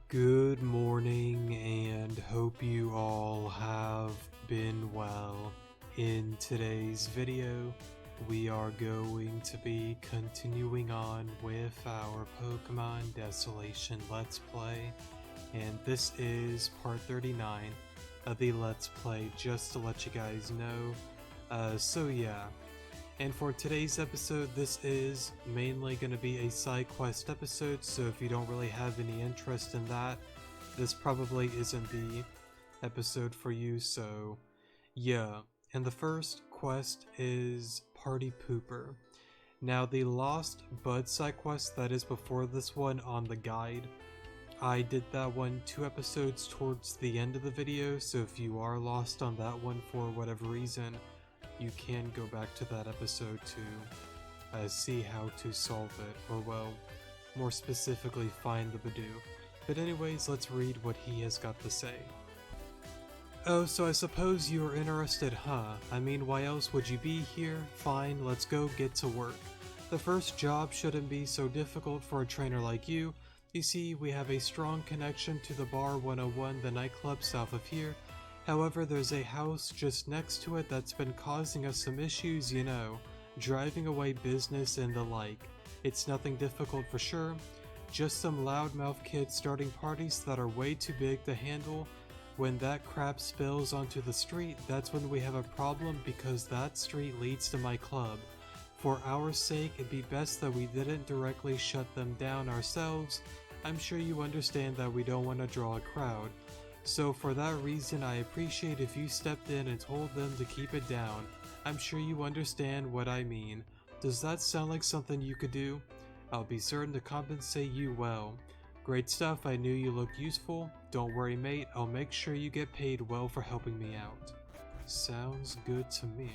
Good morning and hope you all have been well. In today's video, we are going to be continuing on with our Pokemon Desolation Let's Play, and this is part 39 of the Let's Play, just to let you guys know. So yeah. And for today's episode, this is mainly going to be a side quest episode, so if you don't really have any interest in that, this probably isn't the episode for you, so yeah. And the first quest is Party Pooper. Now the Lost Bud side quest that is before this one on the guide, I did that one 2 episodes towards the end of the video, so if you are lost on that one for whatever reason, you can go back to that episode to see how to solve it, or well, more specifically find the Badoo. But anyways, let's read what he has got to say. Oh, so I suppose you are interested, huh? I mean, why else would you be here? Fine, let's go get to work. The first job shouldn't be so difficult for a trainer like you. You see, we have a strong connection to the Bar 101, the nightclub south of here. However, there's a house just next to it that's been causing us some issues, you know, driving away business and the like. It's nothing difficult for sure, just some loudmouth kids starting parties that are way too big to handle. When that crap spills onto the street, that's when we have a problem, because that street leads to my club. For our sake, it'd be best that we didn't directly shut them down ourselves. I'm sure you understand that we don't want to draw a crowd. So for that reason, I appreciate if you stepped in and told them to keep it down. I'm sure you understand what I mean. Does that sound like something you could do? I'll be certain to compensate you well. Great stuff, I knew you looked useful. Don't worry mate, I'll make sure you get paid well for helping me out. Sounds good to me.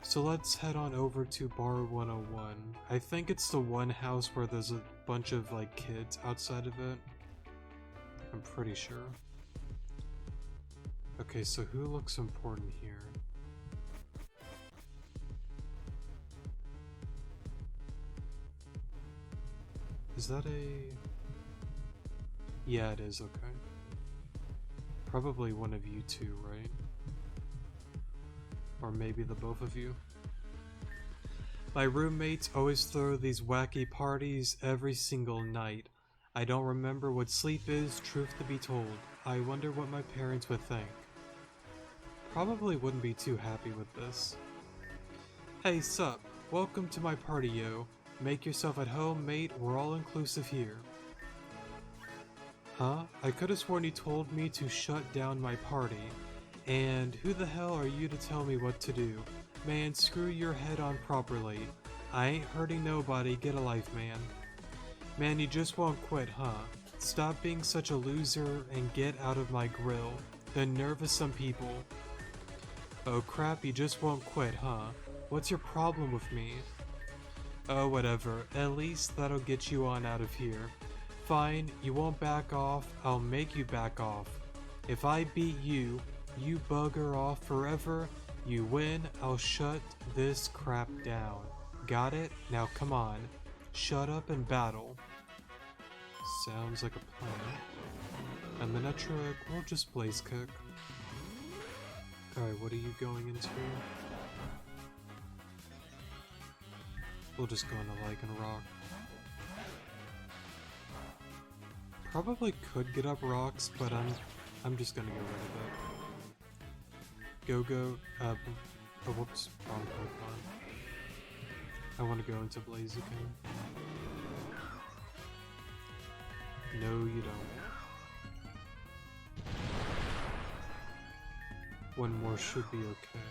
So let's head on over to Bar 101. I think it's the one house where there's a bunch of like kids outside of it. I'm pretty sure. Okay, so who looks important here? Is that a... Yeah, it is, okay. Probably one of you two, right? Or maybe the both of you. My roommates always throw these wacky parties every single night. I don't remember what sleep is, truth to be told. I wonder what my parents would think. Probably wouldn't be too happy with this. Hey sup, welcome to my party yo. Make yourself at home mate, we're all inclusive here. Huh? I could've sworn you told me to shut down my party. And who the hell are you to tell me what to do? Man, screw your head on properly. I ain't hurting nobody, get a life man. Man, you just won't quit, huh? Stop being such a loser and get out of my grill. The nerve of some people. Oh crap, you just won't quit, huh? What's your problem with me? Oh, whatever. At least that'll get you on out of here. Fine, you won't back off, I'll make you back off. If I beat you, you bugger off forever. You win, I'll shut this crap down. Got it? Now come on. Shut up and battle. Sounds like a plan. And then we'll just blaze kick. Alright, what are you going into? We'll just go into Lycan Rock. Probably could get up rocks, but I'm just gonna get rid of it. Go-Go, oh whoops, wrong Pokemon. I want to go into Blaziken. No, you don't. One more should be okay.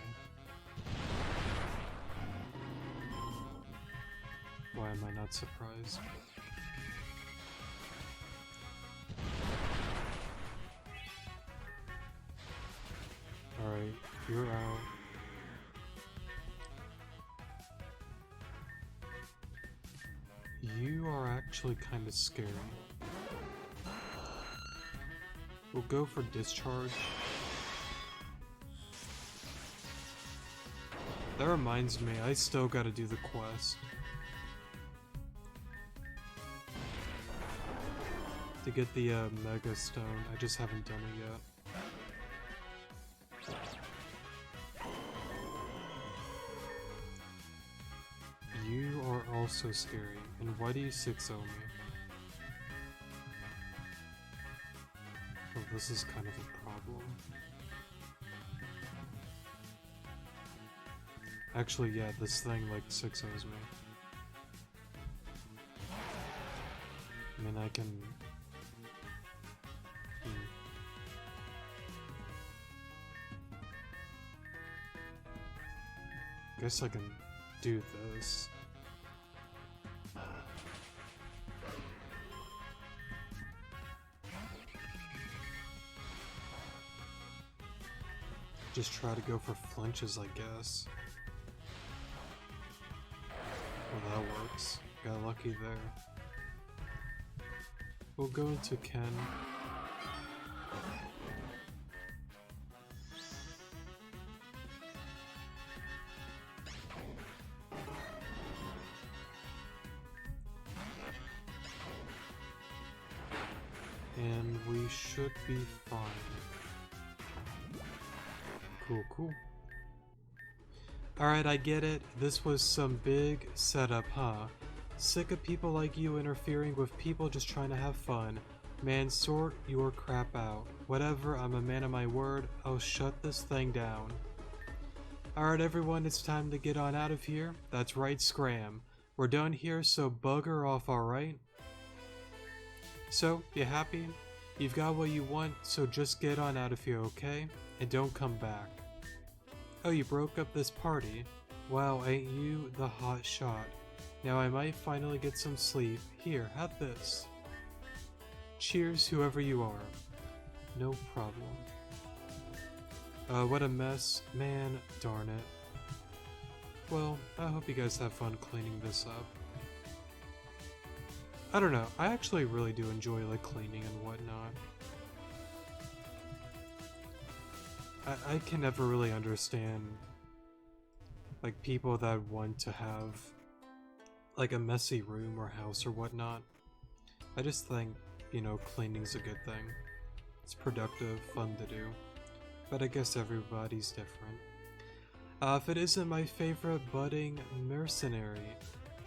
Why am I not surprised? Alright, you're out. You are actually kind of scary. We'll go for discharge. That reminds me, I still gotta do the quest. to get the Mega Stone. I just haven't done it yet. You are also scary, and why do you 6-0 me? Oh, this is kind of a problem. Actually, yeah, this thing like 6-0s me. I mean, I can... Guess I can do this. Just try to go for flinches, I guess. Well, that works. Got lucky there. We'll go into Ken. And we should be fine. Cool. Alright, I get it. This was some big setup, huh? Sick of people like you interfering with people just trying to have fun. Man, sort your crap out. Whatever, I'm a man of my word. I'll shut this thing down. Alright everyone, it's time to get on out of here. That's right, scram. We're done here, so bugger off, alright? So, you happy? You've got what you want, so just get on out of here, okay? And don't come back. Oh, you broke up this party? Wow, ain't you the hot shot. Now I might finally get some sleep. Here, have this. Cheers, whoever you are. No problem. What a mess. Man, darn it. Well, I hope you guys have fun cleaning this up. I don't know, I actually really do enjoy like cleaning and whatnot. I can never really understand like people that want to have like a messy room or house or whatnot. I just think, you know, cleaning's a good thing. It's productive, fun to do. But I guess everybody's different. If it isn't my favorite budding mercenary.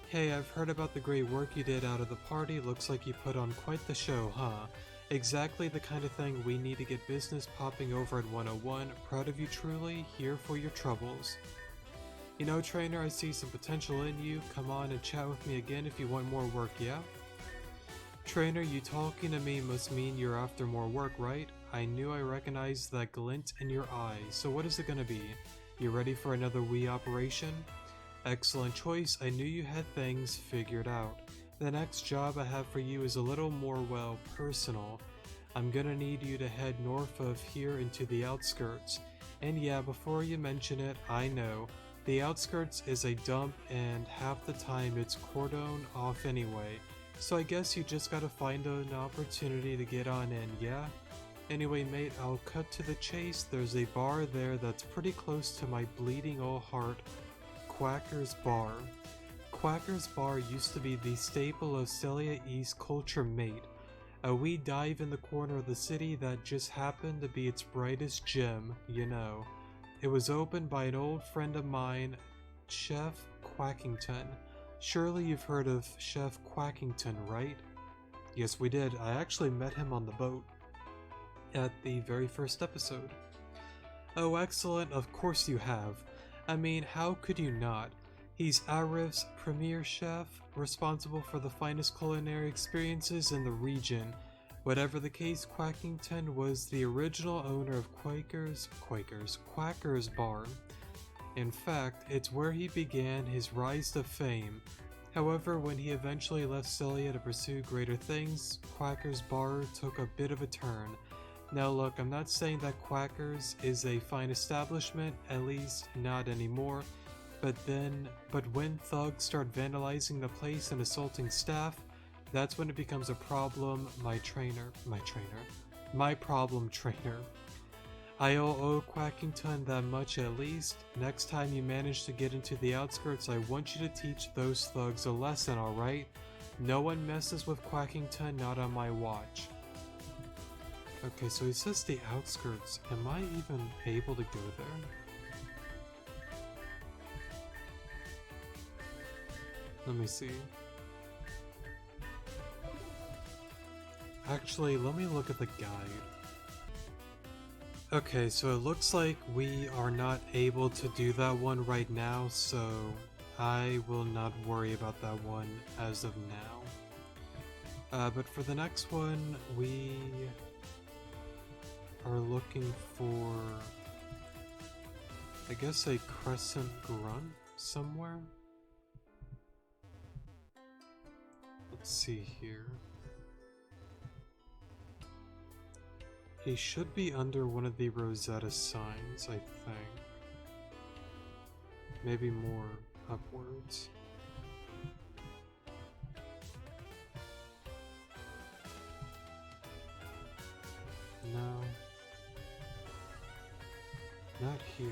Hey, I've heard about the great work you did out of the party. Looks like you put on quite the show, huh? Exactly the kind of thing we need to get business popping over at 101. Proud of you truly, here for your troubles. You know, trainer, I see some potential in you. Come on and chat with me again if you want more work, yeah? Trainer, you talking to me must mean you're after more work, right? I knew I recognized that glint in your eye. So what is it gonna be? You ready for another wee operation? Excellent choice. I knew you had things figured out. The next job I have for you is a little more, well, personal. I'm gonna need you to head north of here into the outskirts. And yeah, before you mention it, I know. The outskirts is a dump and half the time it's cordoned off anyway. So I guess you just gotta find an opportunity to get on in, yeah? Anyway mate, I'll cut to the chase. There's a bar there that's pretty close to my bleeding old heart, Quacker's Bar. Quacker's Bar used to be the staple of Celia East culture, mate. A wee dive in the corner of the city that just happened to be its brightest gem, you know. It was opened by an old friend of mine, Chef Quackington. Surely you've heard of Chef Quackington, right? Yes, we did. I actually met him on the boat at the very first episode. Oh, excellent. Of course you have. I mean, how could you not? He's Arif's premier chef, responsible for the finest culinary experiences in the region. Whatever the case, Quackington was the original owner of Quacker's Bar. In fact, it's where he began his rise to fame. However, when he eventually left Celia to pursue greater things, Quacker's Bar took a bit of a turn. Now look, I'm not saying that Quacker's is a fine establishment, at least not anymore, but when thugs start vandalizing the place and assaulting staff, that's when it becomes a problem. My problem trainer. I owe Quackington that much at least. Next time you manage to get into the outskirts, I want you to teach those thugs a lesson, alright? No one messes with Quackington, not on my watch. Okay, so he says the outskirts. Am I even able to go there? Let me see. Actually, let me look at the guide. Okay, so it looks like we are not able to do that one right now, so I will not worry about that one as of now. But for the next one, we are looking for, I guess, a crescent grunt somewhere. Let's see here. He should be under one of the Rosetta signs, I think. Maybe more upwards. No. Not here.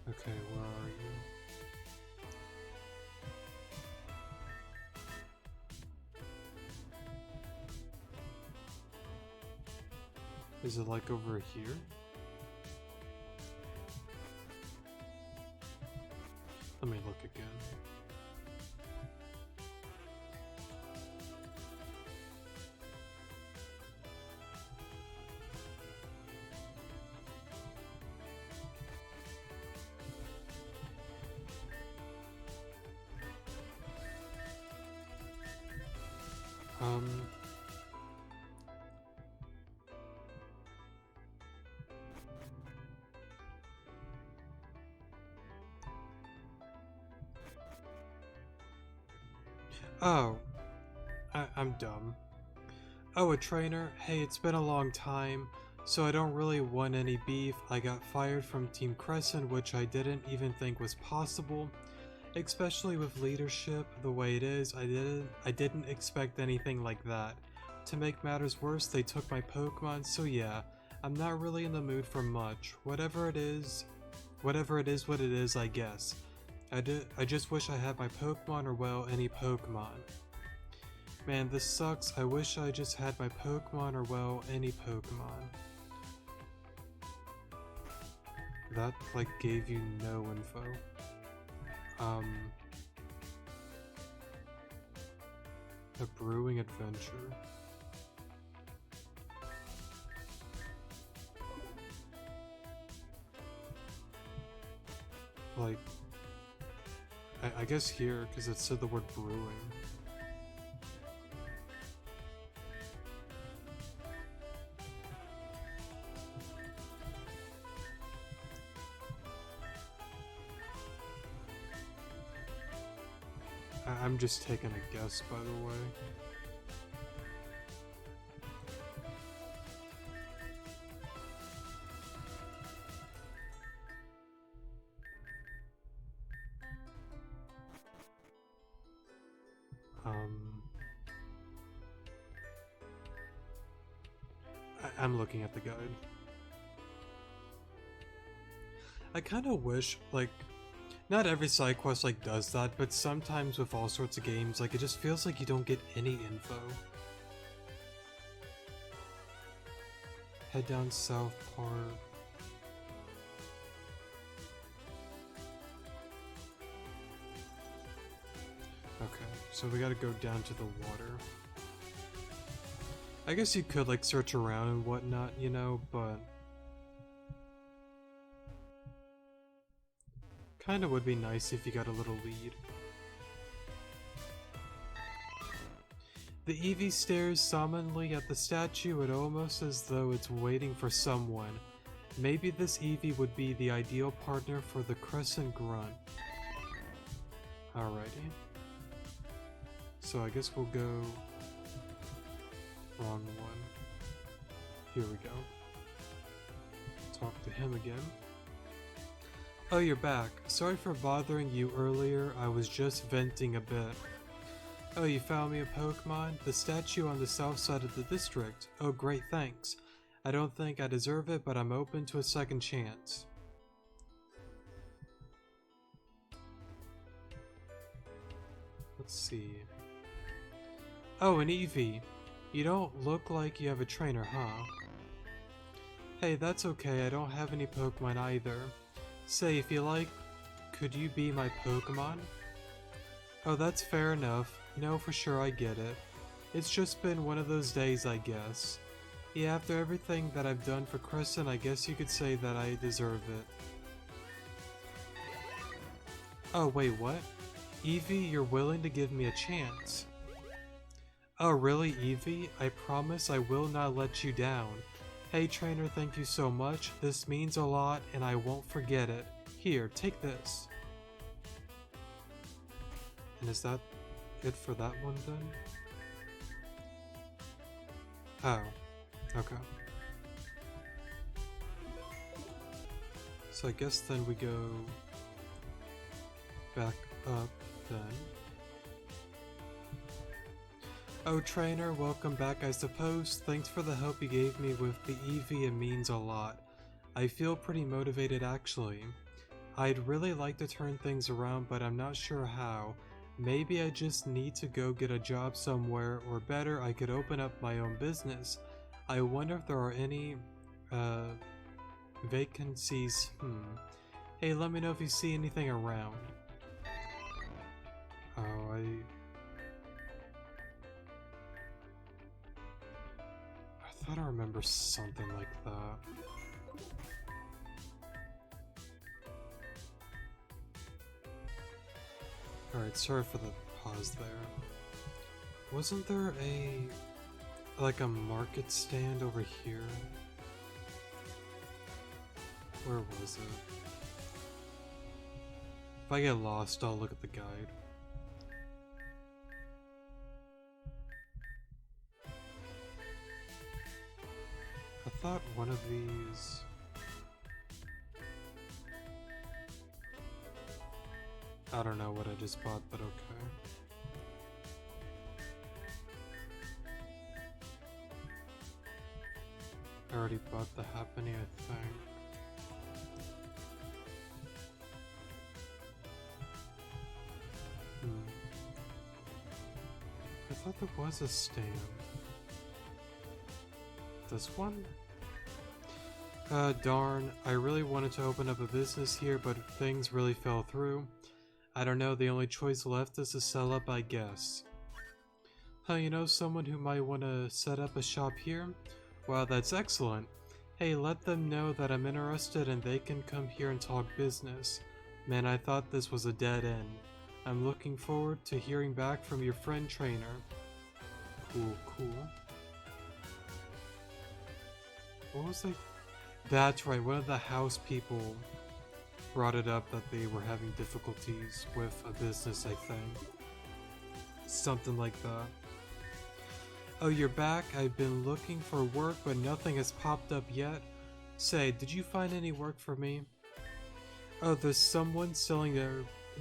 Okay, where are you? Is it like over here? Let me look again. Oh, I'm dumb. Oh, a trainer? Hey, it's been a long time, so I don't really want any beef. I got fired from Team Crescent, which I didn't even think was possible. Especially with leadership the way it is, I didn't expect anything like that. To make matters worse, they took my Pokemon, so yeah, I'm not really in the mood for much. Whatever it is what it is, I guess. I just wish I had my Pokemon, or well, any Pokemon. Man, this sucks. I wish I just had my Pokemon, or well, any Pokemon. That, like, gave you no info. A brewing adventure. Like, I guess here, because it said the word brewing. I'm just taking a guess, by the way. I'm looking at the guide. I kind of wish, like, not every side quest like does that, but sometimes with all sorts of games, like, it just feels like you don't get any info. Head down South Park. Okay, so we gotta go down to the water. I guess you could, like, search around and whatnot, you know, but kinda would be nice if you got a little lead. The Eevee stares solemnly at the statue, it almost as though it's waiting for someone. Maybe this Eevee would be the ideal partner for the Crescent Grunt. Alrighty. So I guess we'll go... Wrong one. Here we go. Talk to him again. Oh, you're back. Sorry for bothering you earlier, I was just venting a bit. Oh, you found me a Pokemon? The statue on the south side of the district. Oh, great, thanks. I don't think I deserve it, but I'm open to a second chance. Let's see. Oh, an Eevee. You don't look like you have a trainer, huh? Hey, that's okay, I don't have any Pokemon either. Say, if you like, could you be my Pokemon? Oh, that's fair enough. No, for sure, I get it. It's just been one of those days, I guess. Yeah, after everything that I've done for Crescent, I guess you could say that I deserve it. Oh, wait, what? Eevee, you're willing to give me a chance. Oh, really, Eevee? I promise I will not let you down. Hey, trainer, thank you so much. This means a lot, and I won't forget it. Here, take this. And is that it for that one, then? Oh, okay. So I guess then we go back up, then. Oh, trainer, welcome back, I suppose. Thanks for the help you gave me with the Eevee, it means a lot. I feel pretty motivated, actually. I'd really like to turn things around, but I'm not sure how. Maybe I just need to go get a job somewhere, or better, I could open up my own business. I wonder if there are any, vacancies. Hey, let me know if you see anything around. Oh, I thought I remember something like that. Alright, sorry for the pause there. Wasn't there like a market stand over here? Where was it? If I get lost, I'll look at the guide. I thought one of these... I don't know what I just bought, but okay. I already bought the Happiny, I think. I thought there was a stand. This one? Darn. I really wanted to open up a business here, but things really fell through. I don't know, the only choice left is to sell up, I guess. Huh, you know someone who might want to set up a shop here? Wow, that's excellent. Hey, let them know that I'm interested and they can come here and talk business. Man, I thought this was a dead end. I'm looking forward to hearing back from your friend trainer. Cool, cool. What was I? That's right, one of the house people brought it up that they were having difficulties with a business, I think. Something like that. Oh, you're back? I've been looking for work, but nothing has popped up yet. Say, did you find any work for me? Oh, there's someone selling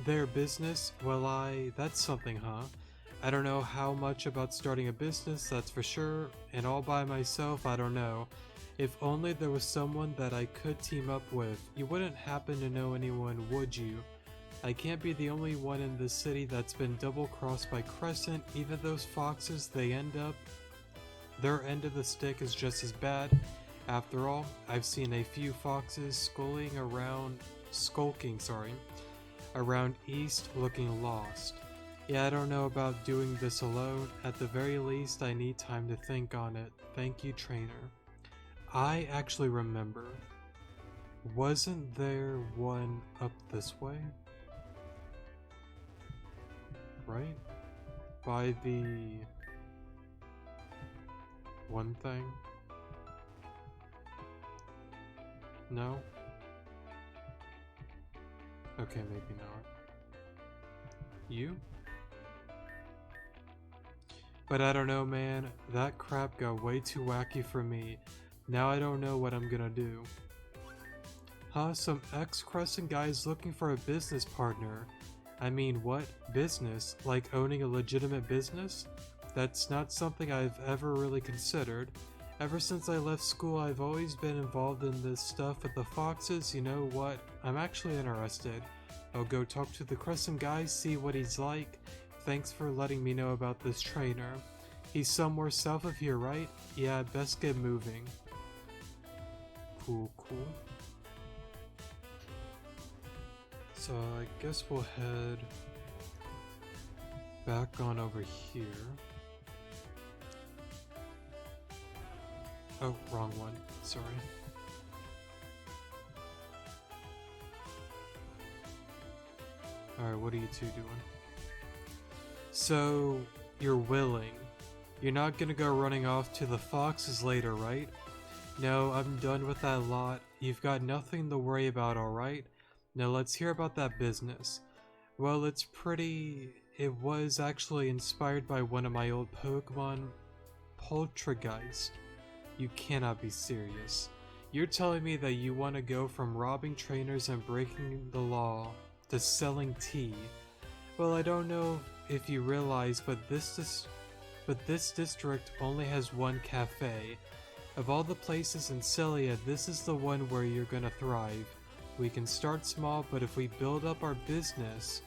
their business? Well, that's something, huh? I don't know how much about starting a business, that's for sure, and all by myself, I don't know. If only there was someone that I could team up with. You wouldn't happen to know anyone, would you? I can't be the only one in this city that's been double-crossed by Crescent. Even those foxes, their end of the stick is just as bad. After all, I've seen a few foxes skulking around east looking lost. Yeah, I don't know about doing this alone. At the very least, I need time to think on it. Thank you, trainer. I actually remember. Wasn't there one up this way? Right? By the... one thing? No? Okay, maybe not. You? But I don't know, man. That crap got way too wacky for me. Now I don't know what I'm gonna do. Huh? Some ex-Crescent guy is looking for a business partner. I mean, what? Business? Like owning a legitimate business? That's not something I've ever really considered. Ever since I left school, I've always been involved in this stuff with the foxes. You know what? I'm actually interested. I'll go talk to the Crescent guy, see what he's like. Thanks for letting me know about this trainer. He's somewhere south of here, right? Yeah, best get moving. Cool, cool. So I guess we'll head back on over here. Oh, wrong one. Sorry. Alright, what are you two doing? So, you're willing. You're not gonna go running off to the foxes later, right? No, I'm done with that lot. You've got nothing to worry about, alright? Now let's hear about that business. Well, it was actually inspired by one of my old Pokemon, Poltergeist. You cannot be serious. You're telling me that you want to go from robbing trainers and breaking the law to selling tea. Well, I don't know if you realize, but this district only has one cafe. Of all the places in Celia, this is the one where you're gonna thrive. We can start small, but if we build up our business,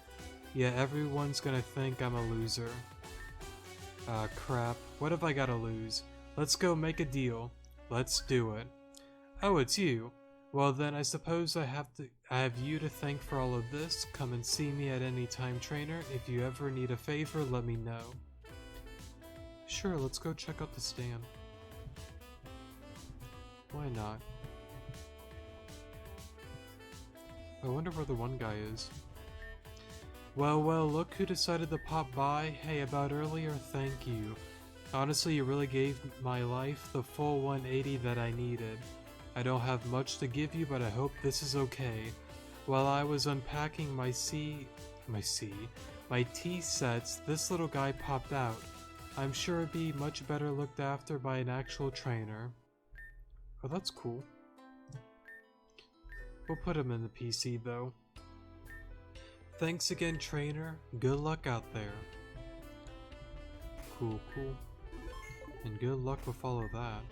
yeah, everyone's gonna think I'm a loser. Crap. What have I gotta lose? Let's go make a deal. Let's do it. Oh, it's you. Well then, I suppose I have you to thank for all of this. Come and see me at any time, trainer. If you ever need a favor, let me know. Sure, let's go check out the stand. Why not? I wonder where the one guy is. Well, look who decided to pop by. Hey, about earlier, thank you. Honestly, you really gave my life the full 180 that I needed. I don't have much to give you, but I hope this is okay. While I was unpacking my tea sets, this little guy popped out. I'm sure it'd be much better looked after by an actual trainer. Oh, that's cool. We'll put him in the PC though. Thanks again, trainer. Good luck out there. Cool, cool. And good luck with all of that.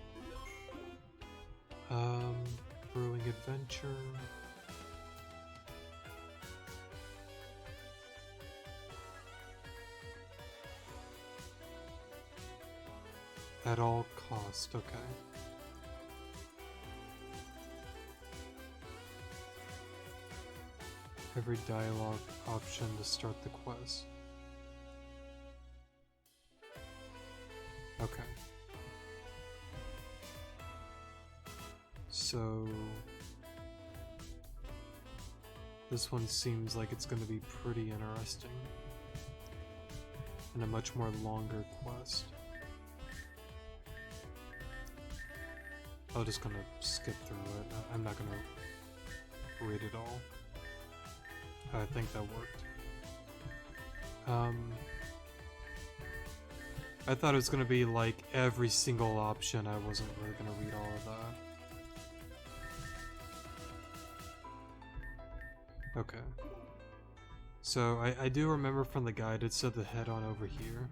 Brewing adventure. At all cost, okay. Every dialogue option to start the quest. Okay. So this one seems like it's going to be pretty interesting and a much more longer quest. I'm just gonna skip through it. I'm not gonna read it all. I think that worked. I thought it was gonna be like every single option. I wasn't really gonna read all of that. Okay. So I do remember from the guide it said to head on over here.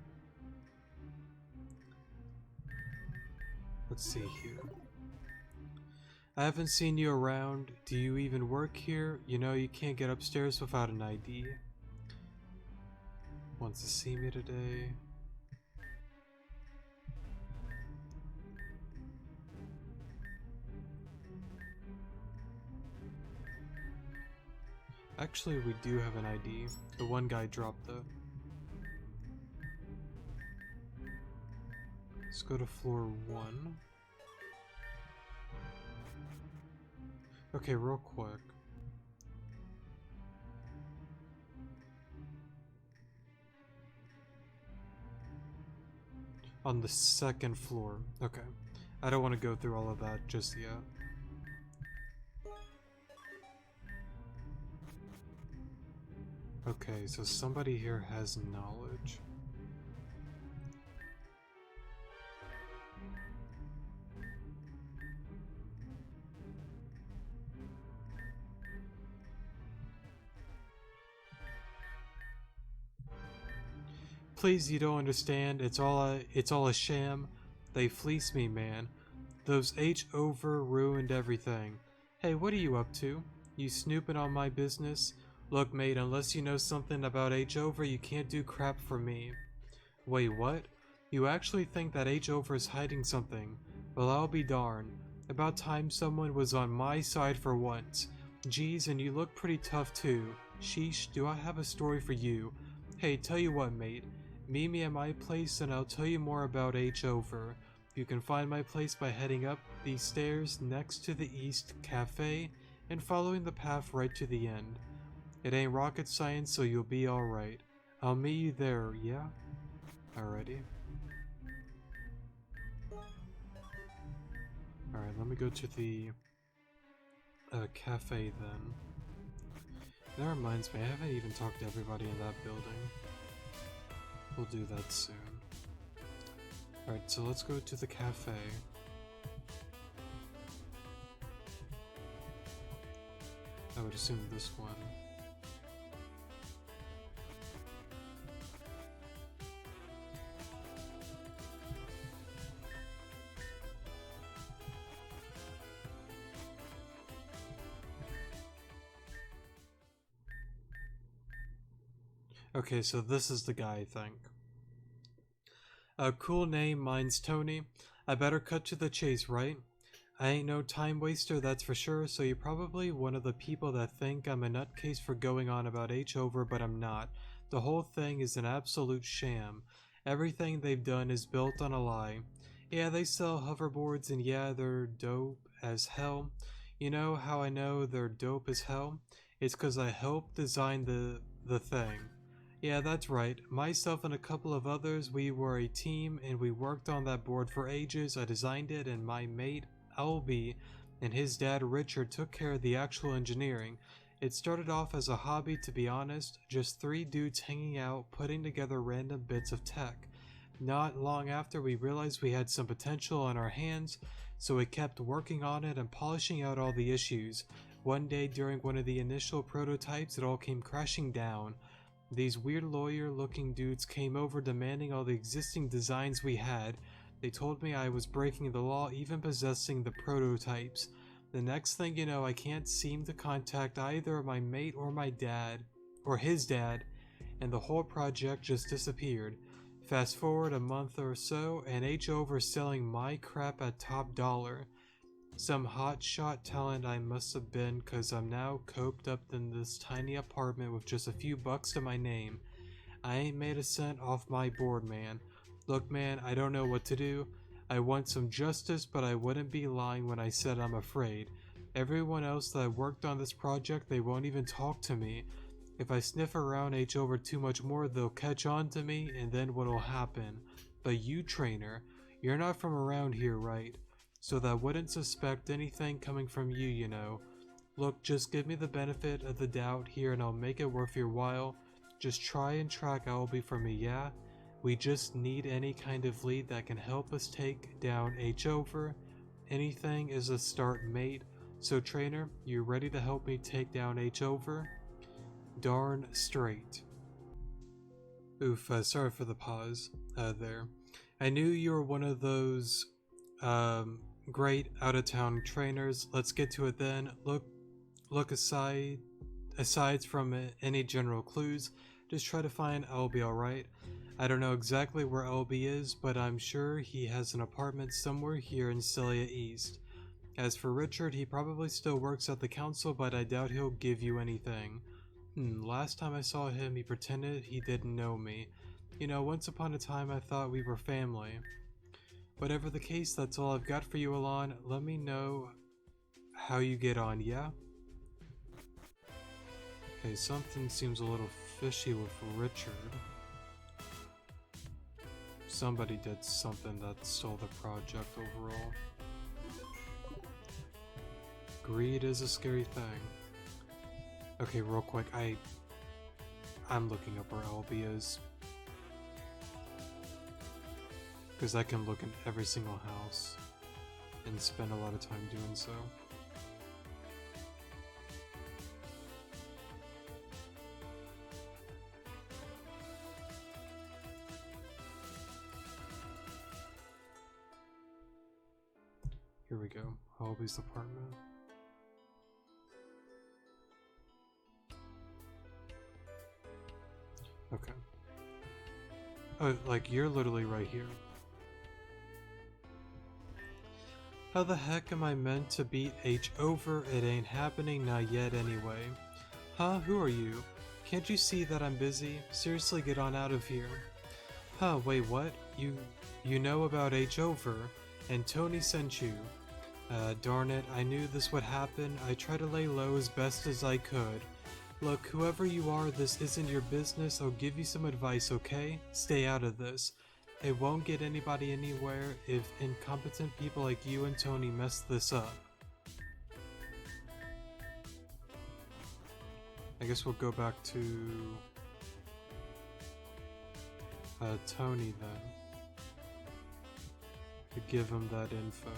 Let's see here. I haven't seen you around. Do you even work here? You know you can't get upstairs without an ID. Wants to see me today. Actually, we do have an ID. The one guy dropped the... Let's go to floor 1. Okay, real quick. On the 2nd floor. Okay. I don't want to go through all of that just yet. Okay, so somebody here has knowledge. Please, you don't understand. It's all a sham. They fleeced me, man. Those H over ruined everything. Hey, what are you up to? You snooping on my business? Look, mate, unless you know something about H over, you can't do crap for me. Wait, what? You actually think that H over is hiding something? Well, I'll be darned. About time someone was on my side for once. Geez, and you look pretty tough too. Sheesh, do I have a story for you? Hey, tell you what, mate. Meet me at my place and I'll tell you more about H over. You can find my place by heading up these stairs next to the East Cafe and following the path right to the end. It ain't rocket science, so you'll be alright. I'll meet you there, yeah? Alrighty. Alright, let me go to the cafe then. That reminds me, I haven't even talked to everybody in that building. We'll do that soon. Alright, so let's go to the cafe. I would assume this one. Okay, so this is the guy, I think. A cool name, mine's Tony. I better cut to the chase, right? I ain't no time waster, that's for sure, so you're probably one of the people that think I'm a nutcase for going on about H over, but I'm not. The whole thing is an absolute sham. Everything they've done is built on a lie. Yeah, they sell hoverboards, and yeah, they're dope as hell. You know how I know they're dope as hell? It's 'cause I helped design the thing. Yeah, that's right. Myself and a couple of others, we were a team and we worked on that board for ages. I designed it and my mate, Albie, and his dad, Richard, took care of the actual engineering. It started off as a hobby, to be honest, just three dudes hanging out, putting together random bits of tech. Not long after, we realized we had some potential on our hands, so we kept working on it and polishing out all the issues. One day during one of the initial prototypes, it all came crashing down. These weird lawyer-looking dudes came over demanding all the existing designs we had. They told me I was breaking the law, even possessing the prototypes. The next thing you know, I can't seem to contact either my mate or my dad, or his dad, and the whole project just disappeared. Fast forward a month or so, and H over selling my crap at top dollar. Some hotshot talent I must have been, cause I'm now coped up in this tiny apartment with just a few bucks to my name. I ain't made a cent off my board, man. Look, man, I don't know what to do. I want some justice, but I wouldn't be lying when I said I'm afraid. Everyone else that worked on this project, they won't even talk to me. If I sniff around H over too much more, they'll catch on to me, and then what'll happen? But you, trainer, you're not from around here, right? So that wouldn't suspect anything coming from you, you know. Look, just give me the benefit of the doubt here and I'll make it worth your while. Just try and track Albie for me, yeah? We just need any kind of lead that can help us take down H over. Anything is a start, mate. So trainer, you ready to help me take down H over? Darn straight. Oof, sorry for the pause there. I knew you were one of those great out-of-town trainers. Let's get to it then. Look aside from any general clues, just try to find Albie, alright? I don't know exactly where Albie is, but I'm sure he has an apartment somewhere here in Celia East. As for Richard, he probably still works at the council, but I doubt he'll give you anything. Last time I saw him, he pretended he didn't know me. You know, once upon a time I thought we were family. Whatever the case, that's all I've got for you, Alon. Let me know how you get on, yeah? Okay, something seems a little fishy with Richard. Somebody did something that stole the project overall. Greed is a scary thing. Okay, real quick, I'm looking up where Albie is. Because I can look in every single house and spend a lot of time doing so. we go. Albie's apartment. Okay. Oh, like, you're literally right here. How the heck am I meant to beat H over? It ain't happening, not yet anyway. Huh? Who are you? Can't you see that I'm busy? Seriously, get on out of here. Huh, wait, what? You know about H over, and Tony sent you. Darn it, I knew this would happen. I tried to lay low as best as I could. Look, whoever you are, this isn't your business. I'll give you some advice, okay? Stay out of this. It won't get anybody anywhere if incompetent people like you and Tony mess this up. I guess we'll go back to Tony then, to give him that info.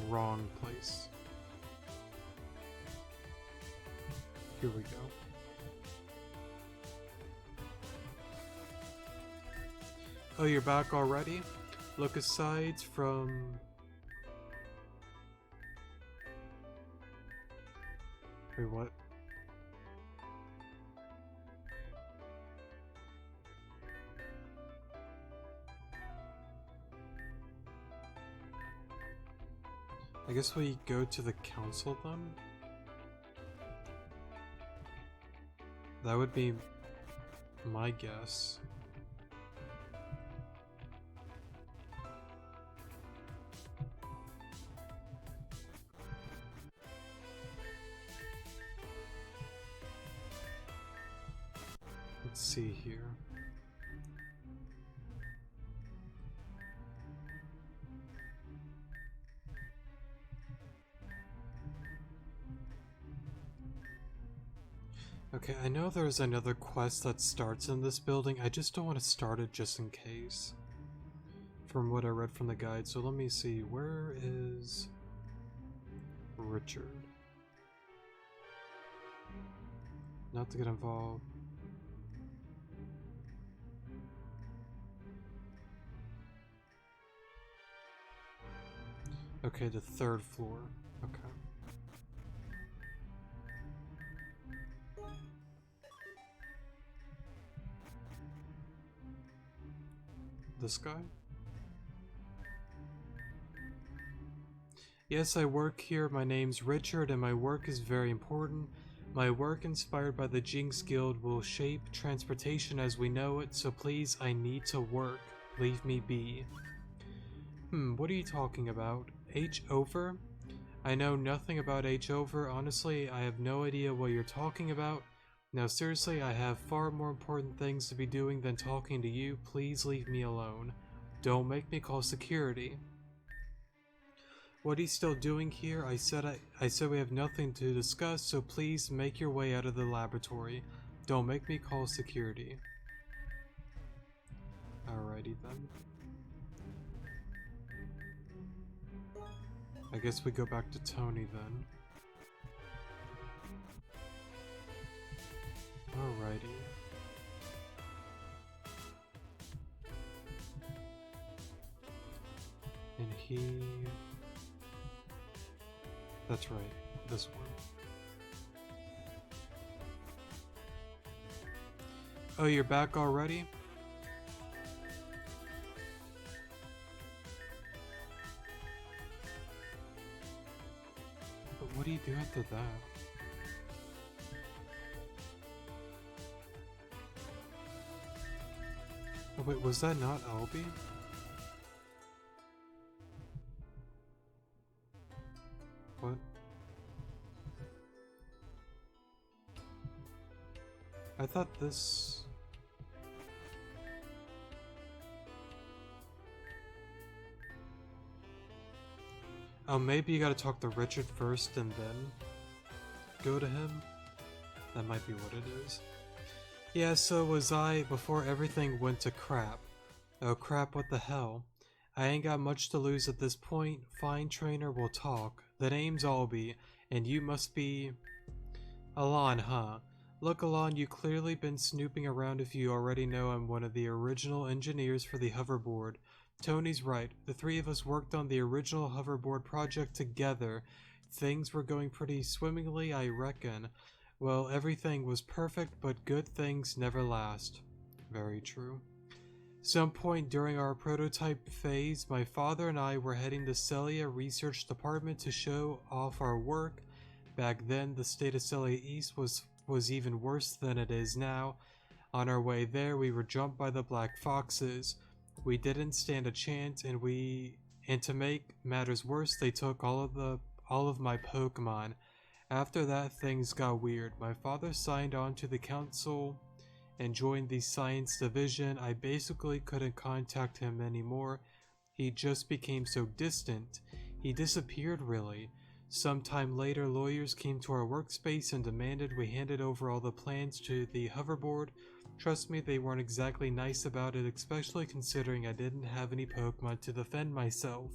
Wrong place. Here we go. Oh, you're back already? Look, aside from... Wait, what? I guess we go to the council then? That would be my guess. Let's see here. Okay, I know there's another quest that starts in this building. I just don't want to start it just in case. From what I read from the guide. So let me see. Where is Richard? Not to get involved. Okay, the third floor. Okay. This guy? Yes, I work here. My name's Richard, and my work is very important. My work, inspired by the Jinx Guild, will shape transportation as we know it, so please, I need to work. Leave me be. What are you talking about? H over? I know nothing about H over. Honestly, I have no idea what you're talking about. Now seriously, I have far more important things to be doing than talking to you. Please leave me alone. Don't make me call security. What are you still doing here? I said we have nothing to discuss, so please make your way out of the laboratory. Don't make me call security. Alrighty then. I guess we go back to Tony then. Alrighty. And he... That's right, this one. Oh, you're back already? But what do you do after that? Oh wait, was that not Albie? What? I thought this... Oh, maybe you gotta talk to Richard first and then go to him? That might be what it is. Yeah, so was I before everything went to crap. Oh crap, what the hell? I ain't got much to lose at this point. Fine, trainer, we'll talk. The name's Albie, and you must be... Alon, huh? Look, Alon, you clearly been snooping around if you already know I'm one of the original engineers for the hoverboard. Tony's right. The three of us worked on the original hoverboard project together. Things were going pretty swimmingly, I reckon. Well, everything was perfect, but good things never last. Very true. Some point during our prototype phase, my father and I were heading to Celia Research Department to show off our work. Back then, the state of Celia East was even worse than it is now. On our way there, we were jumped by the Black Foxes. We didn't stand a chance, and to make matters worse, they took all of my Pokemon. After that, things got weird. My father signed on to the council and joined the science division. I basically couldn't contact him anymore. He just became so distant. He disappeared, really. Sometime later, lawyers came to our workspace and demanded we handed over all the plans to the hoverboard. Trust me, they weren't exactly nice about it, especially considering I didn't have any Pokemon to defend myself.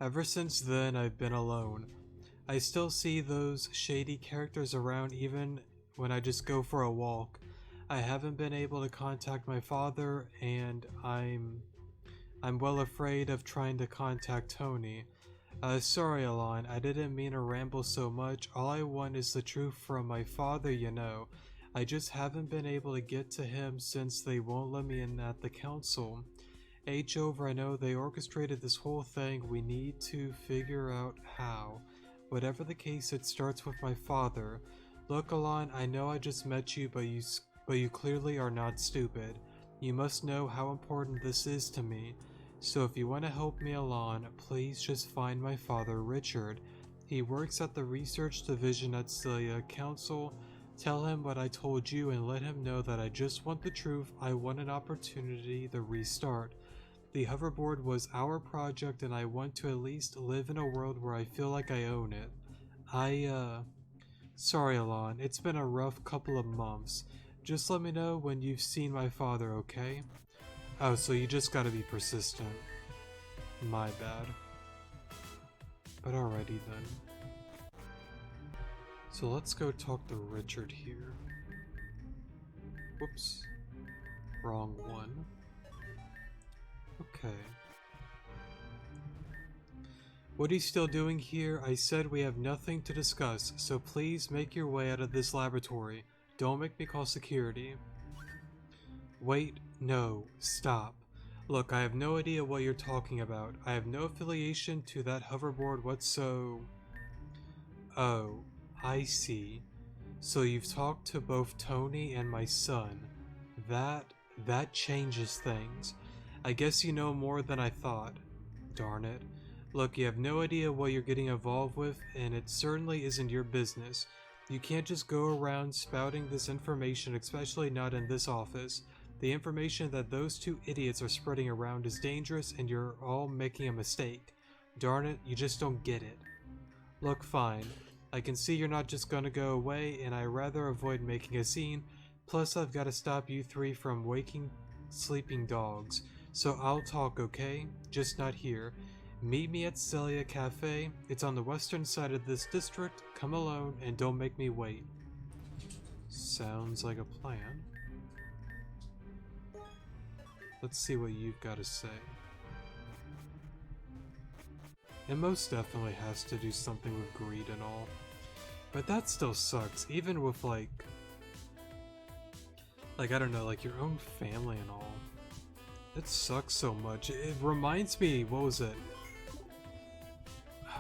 Ever since then, I've been alone. I still see those shady characters around even when I just go for a walk. I haven't been able to contact my father, and I'm well afraid of trying to contact Tony. Sorry, Alon, I didn't mean to ramble so much. All I want is the truth from my father, you know. I just haven't been able to get to him since they won't let me in at the council. Over, I know they orchestrated this whole thing. We need to figure out how. Whatever the case, it starts with my father. Look, Alon, I know I just met you, but you clearly are not stupid. You must know how important this is to me. So if you want to help me, Alon, please just find my father, Richard. He works at the research division at Celia Council. Tell him what I told you and let him know that I just want the truth. I want an opportunity to restart. The hoverboard was our project and I want to at least live in a world where I feel like I own it. Sorry, Alon, it's been a rough couple of months. Just let me know when you've seen my father, okay? Oh, so you just gotta be persistent. My bad. But alrighty then. So let's go talk to Richard here. Whoops. Wrong one. Okay. What are you still doing here? I said we have nothing to discuss, so please make your way out of this laboratory. Don't make me call security. Wait, no, stop. Look, I have no idea what you're talking about. I have no affiliation to that hoverboard whatsoever. Oh, I see. So you've talked to both Tony and my son. That changes things. I guess you know more than I thought. Darn it. Look, you have no idea what you're getting involved with, and it certainly isn't your business. You can't just go around spouting this information, especially not in this office. The information that those two idiots are spreading around is dangerous, and you're all making a mistake. Darn it, you just don't get it. Look, fine. I can see you're not just gonna go away, and I'd rather avoid making a scene. Plus, I've got to stop you three from waking sleeping dogs. So I'll talk, okay? Just not here. Meet me at Celia Cafe. It's on the western side of this district. Come alone and don't make me wait. Sounds like a plan. Let's see what you've got to say. It most definitely has to do something with greed and all. But that still sucks, even with like, I don't know, like your own family and all. It sucks so much. It reminds me, what was it?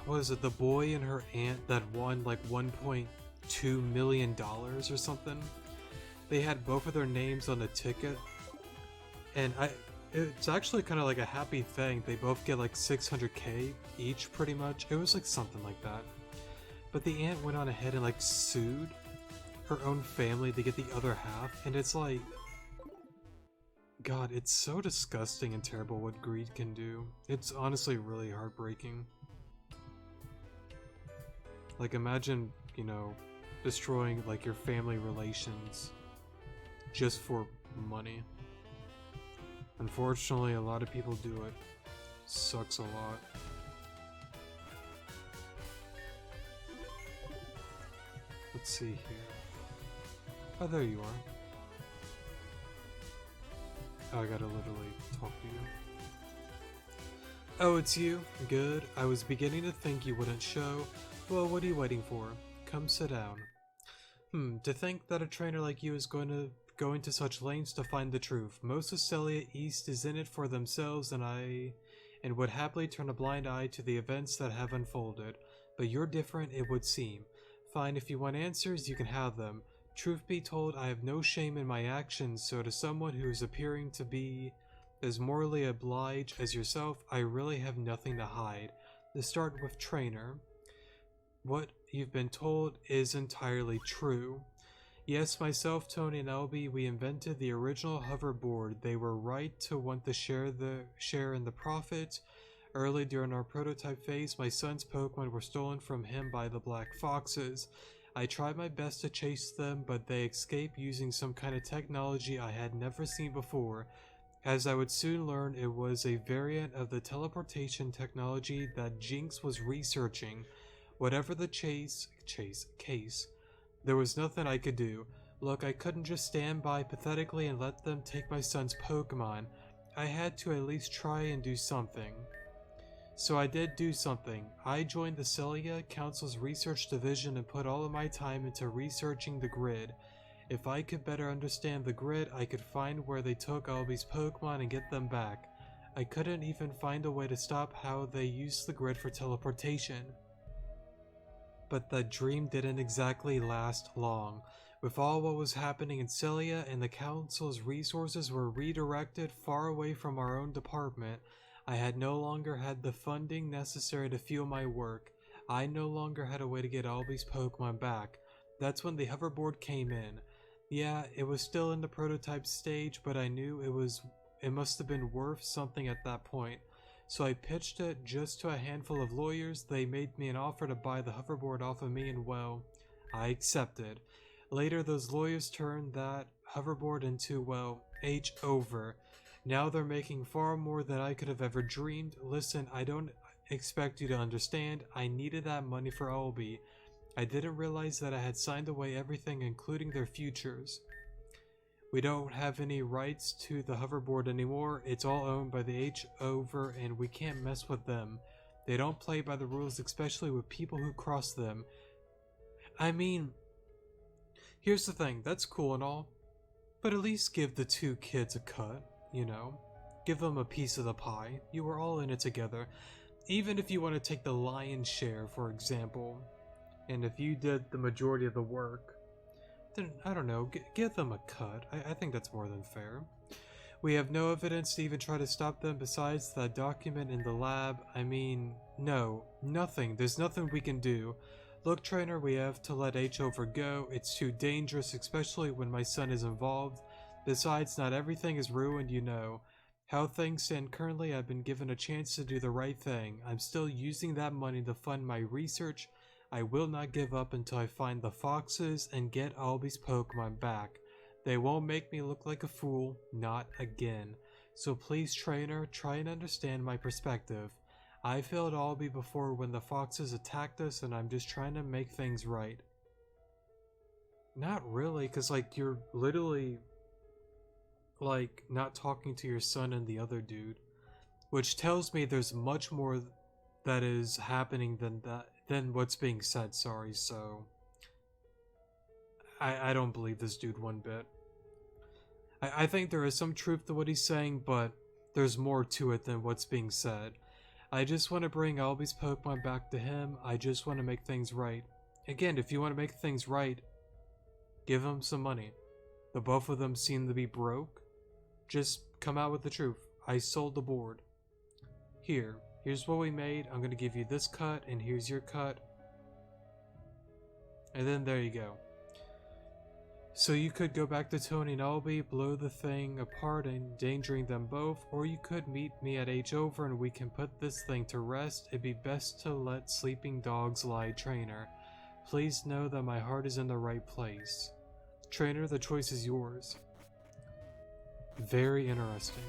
What is it, the boy and her aunt that won like $1.2 million or something? They had both of their names on the ticket. And it's actually kind of like a happy thing. They both get like 600k each pretty much. It was like something like that. But the aunt went on ahead and like sued her own family to get the other half. And it's like, God, it's so disgusting and terrible what greed can do. It's honestly really heartbreaking. Like imagine, you know, destroying like your family relations just for money. Unfortunately, a lot of people do it. Sucks a lot. Let's see here. Oh, there you are. Oh, I gotta literally talk to you. Oh, it's you? Good. I was beginning to think you wouldn't show. Well, what are you waiting for? Come sit down. To think that a trainer like you is going to such lengths to find the truth. Most of Celia East is in it for themselves, and would happily turn a blind eye to the events that have unfolded. But you're different, it would seem. Fine, if you want answers, you can have them. Truth be told, I have no shame in my actions, so to someone who is appearing to be as morally obliged as yourself, I really have nothing to hide. To start with Trainer. What you've been told is entirely true. Yes, myself, Tony, and Elby, we invented the original hoverboard. They were right to want to share in the profit. Early during our prototype phase, my son's Pokemon were stolen from him by the Black Foxes. I tried my best to chase them, but they escaped using some kind of technology I had never seen before. As I would soon learn, it was a variant of the teleportation technology that Jinx was researching. Whatever the case, there was nothing I could do. Look, I couldn't just stand by pathetically and let them take my son's Pokemon. I had to at least try and do something. So I did do something. I joined the Celia Council's research division and put all of my time into researching the grid. If I could better understand the grid, I could find where they took Alby's Pokemon and get them back. I couldn't even find a way to stop how they used the grid for teleportation. But that dream didn't exactly last long. With all what was happening in Celia and the Council's resources were redirected far away from our own department, I had no longer had the funding necessary to fuel my work. I no longer had a way to get Alby's Pokemon back. That's when the hoverboard came in. Yeah, it was still in the prototype stage, but I knew it must have been worth something at that point. So I pitched it just to a handful of lawyers. They made me an offer to buy the hoverboard off of me, and well, I accepted. Later, those lawyers turned that hoverboard into, well, H-over. Now they're making far more than I could have ever dreamed. Listen, I don't expect you to understand. I needed that money for Alby. I didn't realize that I had signed away everything, including their futures. We don't have any rights to the hoverboard anymore. It's all owned by the H-over, and we can't mess with them. They don't play by the rules, especially with people who cross them. I mean, here's the thing, that's cool and all, but at least give the two kids a cut, you know? Give them a piece of the pie. You were all in it together. Even if you want to take the lion's share, for example, and if you did the majority of the work, then, I don't know, give them a cut. I think that's more than fair. We have no evidence to even try to stop them besides that document in the lab. I mean, no, nothing. There's nothing we can do. Look, Trainer, we have to let H-over go. It's too dangerous, especially when my son is involved. Besides, not everything is ruined, you know. How things stand currently, I've been given a chance to do the right thing. I'm still using that money to fund my research. I will not give up until I find the foxes and get Alby's Pokemon back. They won't make me look like a fool, not again. So please, Trainer, try and understand my perspective. I failed Alby before when the foxes attacked us, and I'm just trying to make things right. Not really, because like you're literally like not talking to your son and the other dude, which tells me there's much more that is happening than what's being said. Sorry, so I don't believe this dude one bit. I think there is some truth to what he's saying, but there's more to it than what's being said. I just want to bring Alby's Pokemon back to him. I just want to make things right. Again, if you want to make things right, give him some money. The both of them seem to be broke. Just come out with the truth. I sold the board. Here's what we made. I'm going to give you this cut, and here's your cut. And then there you go. So you could go back to Tony and Alby, blow the thing apart, endangering them both, or you could meet me at H-over and we can put this thing to rest. It'd be best to let sleeping dogs lie, Trainer. Please know that my heart is in the right place. Trainer, the choice is yours. Very interesting.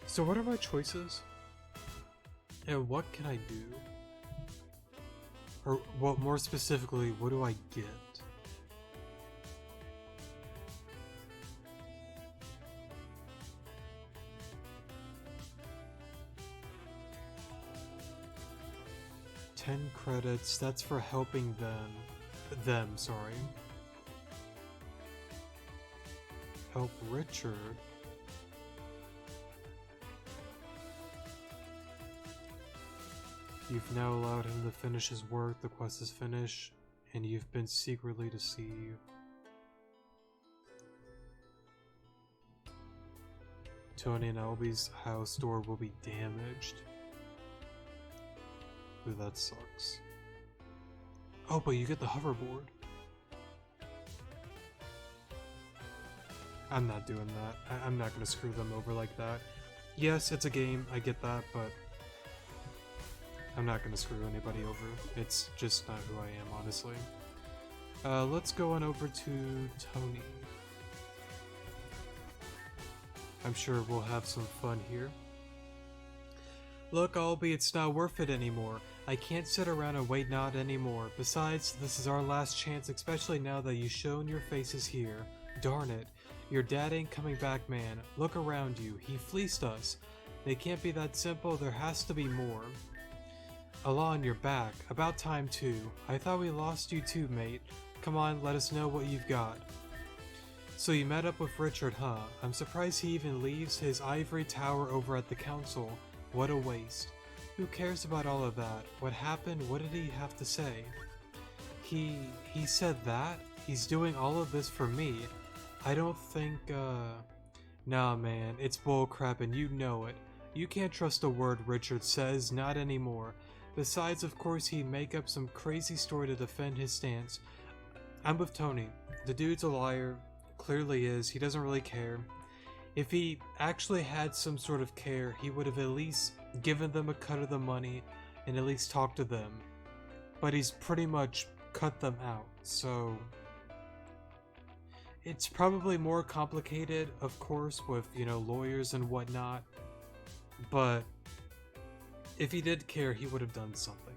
So what are my choices? And what can I do? Or what more specifically, what do I get? 10 credits. That's for helping them, sorry. Help Richard. You've now allowed him to finish his work. The quest is finished, and you've been secretly deceived. Tony and Albie's house door will be damaged. Ooh, that sucks. Oh, but you get the hoverboard. I'm not doing that. I'm not gonna screw them over like that. Yes, it's a game, I get that, but I'm not gonna screw anybody over. It's just not who I am, honestly. Let's go on over to Tony. I'm sure we'll have some fun here. Look, Albie, it's not worth it anymore. I can't sit around and wait not anymore. Besides, this is our last chance, especially now that you've shown your faces here. Darn it. Your dad ain't coming back, man. Look around you. He fleeced us. They can't be that simple. There has to be more. Alon, you're back. About time, too. I thought we lost you too, mate. Come on, let us know what you've got. So you met up with Richard, huh? I'm surprised he even leaves his ivory tower over at the council. What a waste. Who cares about all of that? What happened? What did he have to say? He said that? He's doing all of this for me. I don't think, Nah, man, it's bullcrap and you know it. You can't trust a word Richard says, not anymore. Besides, of course, he'd make up some crazy story to defend his stance. I'm with Tony. The dude's a liar. Clearly is. He doesn't really care. If he actually had some sort of care, he would have at least given them a cut of the money and at least talked to them. But he's pretty much cut them out, so it's probably more complicated, of course, with, you know, lawyers and whatnot. But if he did care, he would have done something.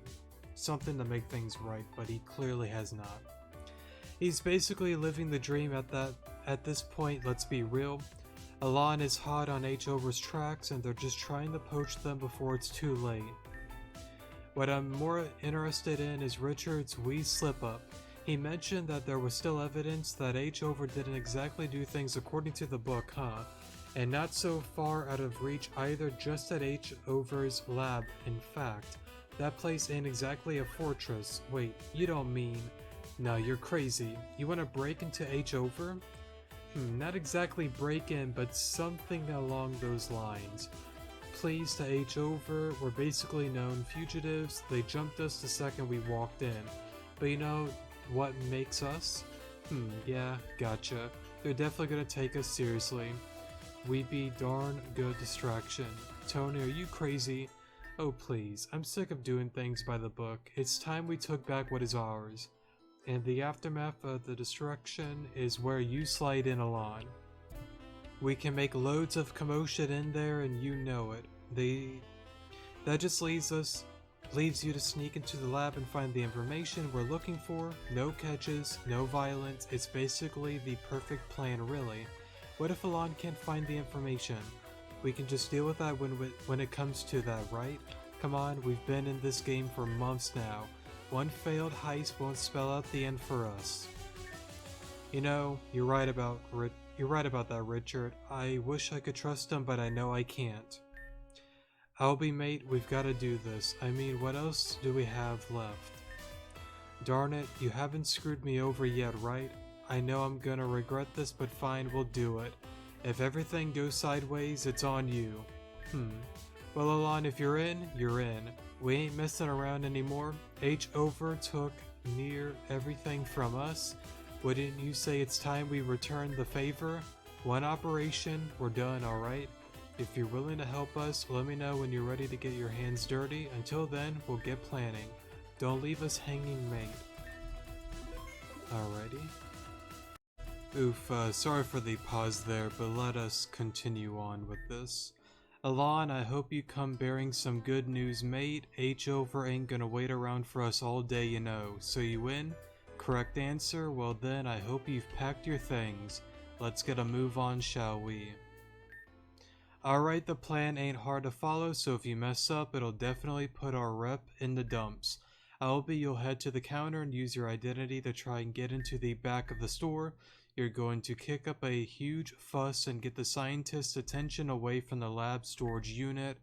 Something to make things right, but he clearly has not. He's basically living the dream at this point, let's be real. Alon is hot on H. Over's tracks and they're just trying to poach them before it's too late. What I'm more interested in is Richard's wee slip-up. He mentioned that there was still evidence that H. Over didn't exactly do things according to the book, huh? And not so far out of reach either, just at H. Over's lab. In fact, that place ain't exactly a fortress. Wait, you don't mean... No, you're crazy. You want to break into H. Over? Not exactly break in, but something along those lines. Pleas to H. Over were basically known fugitives. They jumped us the second we walked in. But you know what makes us? Yeah, gotcha. They're definitely gonna take us seriously. We'd be darn good distraction. Tony, are you crazy? Oh please, I'm sick of doing things by the book. It's time we took back what is ours. And the aftermath of the destruction is where you slide in Alon. We can make loads of commotion in there and you know it. That just leaves you to sneak into the lab and find the information we're looking for. No catches, no violence. It's basically the perfect plan, really. What if Alon can't find the information? We can just deal with that when it comes to that, right? Come on, we've been in this game for months now. One failed heist won't spell out the end for us. You know, you're right about that, Richard. I wish I could trust him, but I know I can't. Albie, mate, we've got to do this. I mean, what else do we have left? Darn it, you haven't screwed me over yet, right? I know I'm gonna regret this, but fine, we'll do it. If everything goes sideways, it's on you. Well, Alon, if you're in, you're in. We ain't messing around anymore. H. Over took near everything from us. Wouldn't you say it's time we return the favor? One operation, we're done, alright? If you're willing to help us, let me know when you're ready to get your hands dirty. Until then, we'll get planning. Don't leave us hanging, mate. Alrighty. Oof, sorry for the pause there, but let us continue on with this. Alon, I hope you come bearing some good news, mate. H. Over ain't gonna wait around for us all day, you know. So you win? Correct answer? Well then, I hope you've packed your things. Let's get a move on, shall we? Alright, the plan ain't hard to follow, so if you mess up, it'll definitely put our rep in the dumps. Albie, you'll head to the counter and use your identity to try and get into the back of the store. You're going to kick up a huge fuss and get the scientist's attention away from the lab storage unit.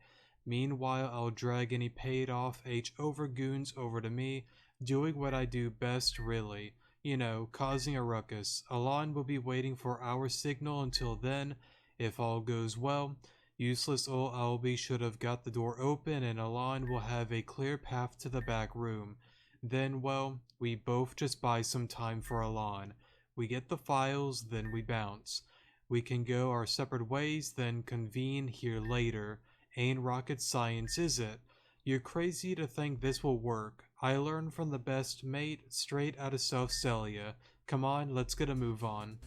Meanwhile, I'll drag any paid off H over goons over to me, doing what I do best really. You know, causing a ruckus. Alon will be waiting for our signal until then, if all goes well. Useless old Albie should have got the door open and Alon will have a clear path to the back room. Then, well, we both just buy some time for Alon. We get the files, then we bounce. We can go our separate ways, then convene here later. Ain't rocket science, is it? You're crazy to think this will work. I learned from the best mate, straight out of South Celia. Come on, let's get a move on.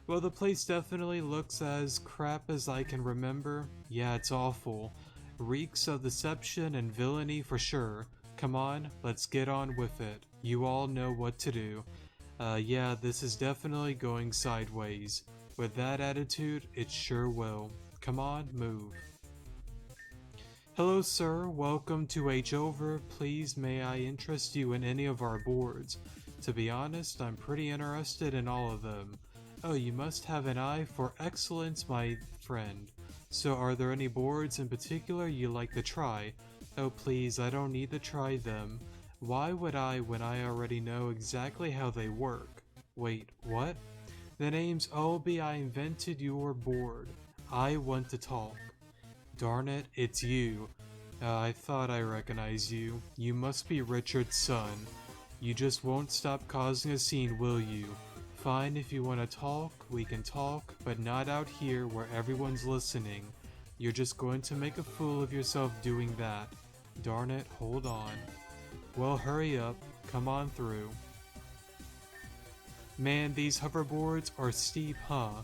Well, the place definitely looks as crap as I can remember. Yeah, it's awful. Reeks of deception and villainy for sure. Come on, let's get on with it. You all know what to do. Yeah, this is definitely going sideways. With that attitude, it sure will. Come on, move. Hello sir, welcome to H Over. Please may I interest you in any of our boards? To be honest, I'm pretty interested in all of them. Oh, you must have an eye for excellence, my friend. So are there any boards in particular you like to try? Oh please, I don't need to try them. Why would I when I already know exactly how they work? Wait, what? The name's Albie. I invented your board. I want to talk. Darn it, it's you. I thought I recognized you. You must be Richard's son. You just won't stop causing a scene, will you? Fine, if you want to talk, we can talk, but not out here where everyone's listening. You're just going to make a fool of yourself doing that. Darn it, hold on. Well, hurry up. Come on through. Man, these hoverboards are steep, huh?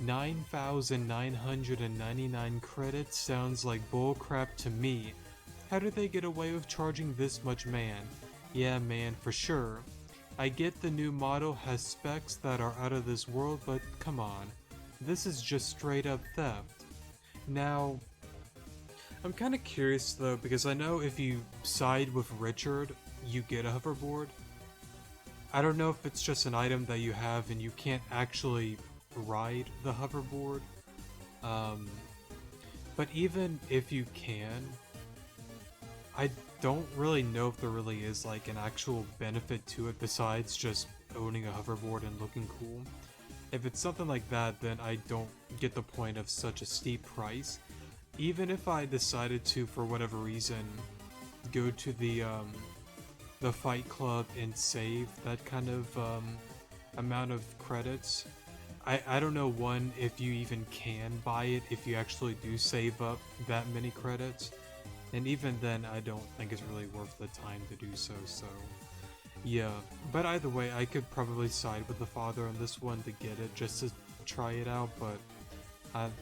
9,999 credits sounds like bullcrap to me. How did they get away with charging this much, man? Yeah, man, for sure. I get the new model has specs that are out of this world, but come on. This is just straight up theft. Now, I'm kind of curious though, because I know if you side with Richard, you get a hoverboard. I don't know if it's just an item that you have and you can't actually ride the hoverboard. But even if you can, I don't really know if there really is like an actual benefit to it besides just owning a hoverboard and looking cool. If it's something like that, then I don't get the point of such a steep price. Even if I decided to, for whatever reason, go to the Fight Club and save that kind of amount of credits, I don't know, one, if you even can buy it if you actually do save up that many credits. And even then, I don't think it's really worth the time to do so, so yeah. But either way, I could probably side with the father on this one to get it, just to try it out, but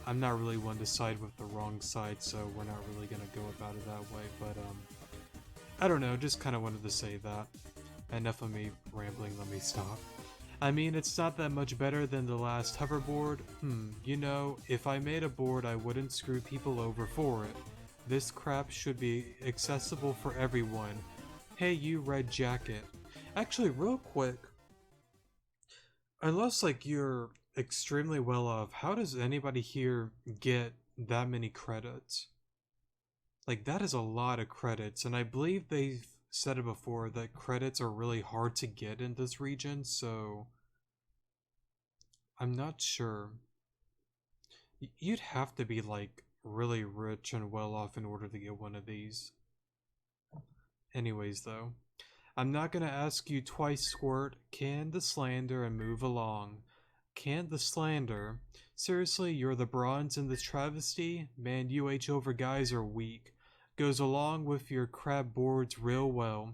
I'm not really one to side with the wrong side, so we're not really gonna go about it that way, but I don't know, just kinda wanted to say that. Enough of me rambling, let me stop. I mean, it's not that much better than the last hoverboard. You know, if I made a board, I wouldn't screw people over for it. This crap should be accessible for everyone. Hey, you red jacket. Actually, real quick, unless like you're extremely well off, how does anybody here get that many credits? Like, that is a lot of credits, and I believe they've said it before that credits are really hard to get in this region, so I'm not sure. You'd have to be like really rich and well off in order to get one of these. Anyways though, I'm not gonna ask you twice, Squirt. Can the slander and move along. Can the slander? Seriously, you're the bronze in this travesty? Man, you H over guys are weak. Goes along with your crab boards real well.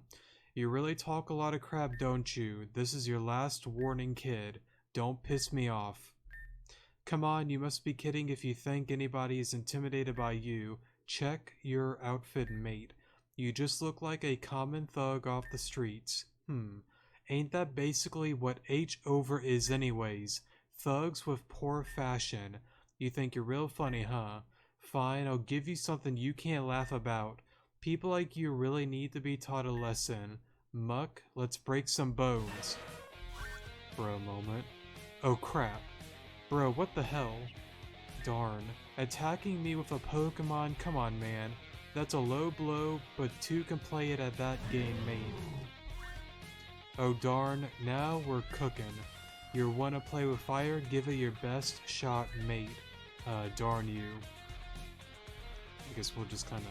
You really talk a lot of crap, don't you? This is your last warning, kid. Don't piss me off. Come on, you must be kidding if you think anybody is intimidated by you. Check your outfit, mate. You just look like a common thug off the streets. Ain't that basically what H over is anyways? Thugs with poor fashion. You think you're real funny, huh? Fine, I'll give you something you can't laugh about. People like you really need to be taught a lesson. Muck, let's break some bones. For a moment. Oh crap. Bro, what the hell? Darn. Attacking me with a Pokemon? Come on, man. That's a low blow, but two can play it at that game, mate. Oh darn, now we're cooking. You wanna play with fire? Give it your best shot, mate. Darn you. I guess we'll just kinda...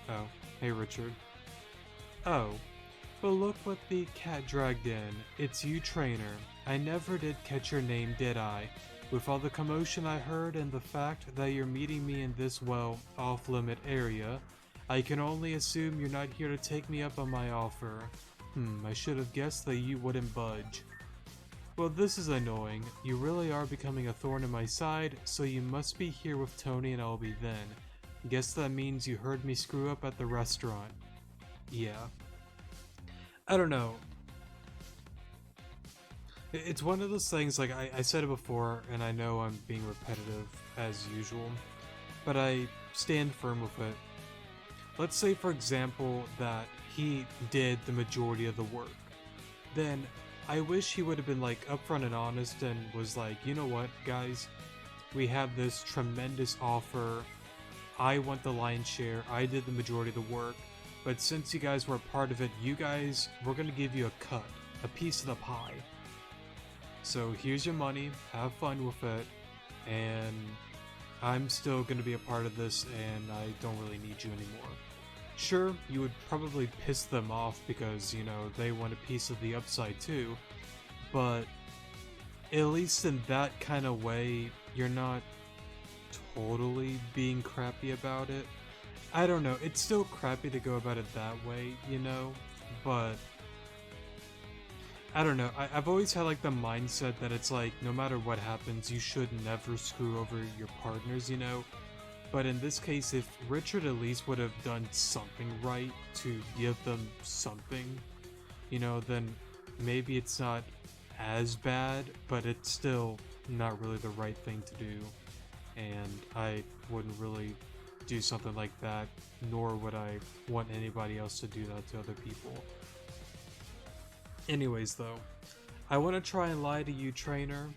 Oh, hey Richard. Oh, but look what the cat dragged in. It's you, trainer. I never did catch your name, did I? With all the commotion I heard and the fact that you're meeting me in this, well, off-limit area, I can only assume you're not here to take me up on my offer. I should have guessed that you wouldn't budge. Well, this is annoying. You really are becoming a thorn in my side, so you must be here with Tony and I'll be then. Guess that means you heard me screw up at the restaurant. Yeah. I don't know. It's one of those things, like I said it before, and I know I'm being repetitive as usual, but I stand firm with it. Let's say, for example, that he did the majority of the work. Then I wish he would have been like upfront and honest and was like, you know what, guys, we have this tremendous offer. I want the lion's share. I did the majority of the work. But since you guys were a part of it, we're going to give you a cut, a piece of the pie. So here's your money, have fun with it, and I'm still going to be a part of this and I don't really need you anymore. Sure, you would probably piss them off because, you know, they want a piece of the upside too, but at least in that kind of way, you're not totally being crappy about it. I don't know, it's still crappy to go about it that way, you know, but I don't know, I've always had like the mindset that it's like, no matter what happens, you should never screw over your partners, you know, but in this case, if Richard at least would have done something right to give them something, you know, then maybe it's not as bad, but it's still not really the right thing to do, and I wouldn't really do something like that, nor would I want anybody else to do that to other people. Anyways though, I want to try and lie to you, trainer.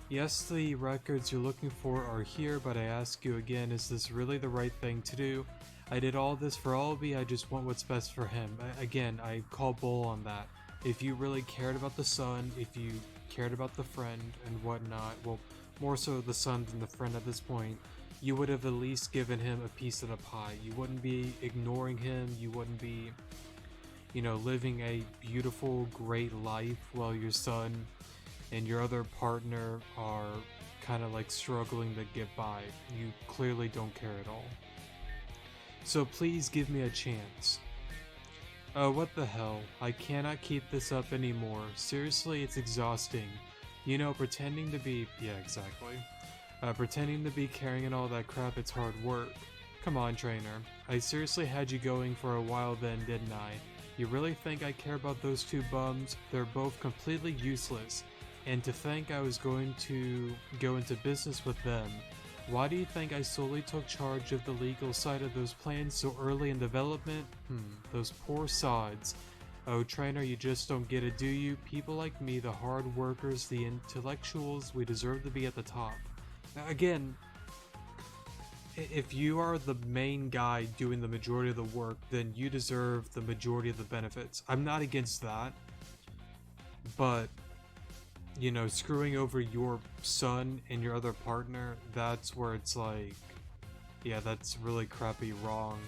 Yes, the records you're looking for are here, but I ask you again, is this really the right thing to do? I did all this for Albie, I just want what's best for him. Again, I call bull on that. If you really cared about the son, if you cared about the friend and whatnot, well, more so the son than the friend at this point, you would have at least given him a piece of the pie. You wouldn't be ignoring him, you wouldn't be, you know, living a beautiful, great life while your son and your other partner are kind of like struggling to get by. You clearly don't care at all. So please give me a chance. Oh, what the hell? I cannot keep this up anymore. Seriously, it's exhausting. You know, pretending to be... Yeah, exactly. Pretending to be caring and all that crap, it's hard work. Come on, trainer. I seriously had you going for a while then, didn't I? You really think I care about those two bums? They're both completely useless. And to think I was going to go into business with them. Why do you think I solely took charge of the legal side of those plans so early in development? Those poor sods. Oh, trainer, you just don't get it, do you? People like me, the hard workers, the intellectuals, we deserve to be at the top. Again, if you are the main guy doing the majority of the work, then you deserve the majority of the benefits. I'm not against that, but, you know, screwing over your son and your other partner, that's where it's like, yeah, that's really crappy wrong,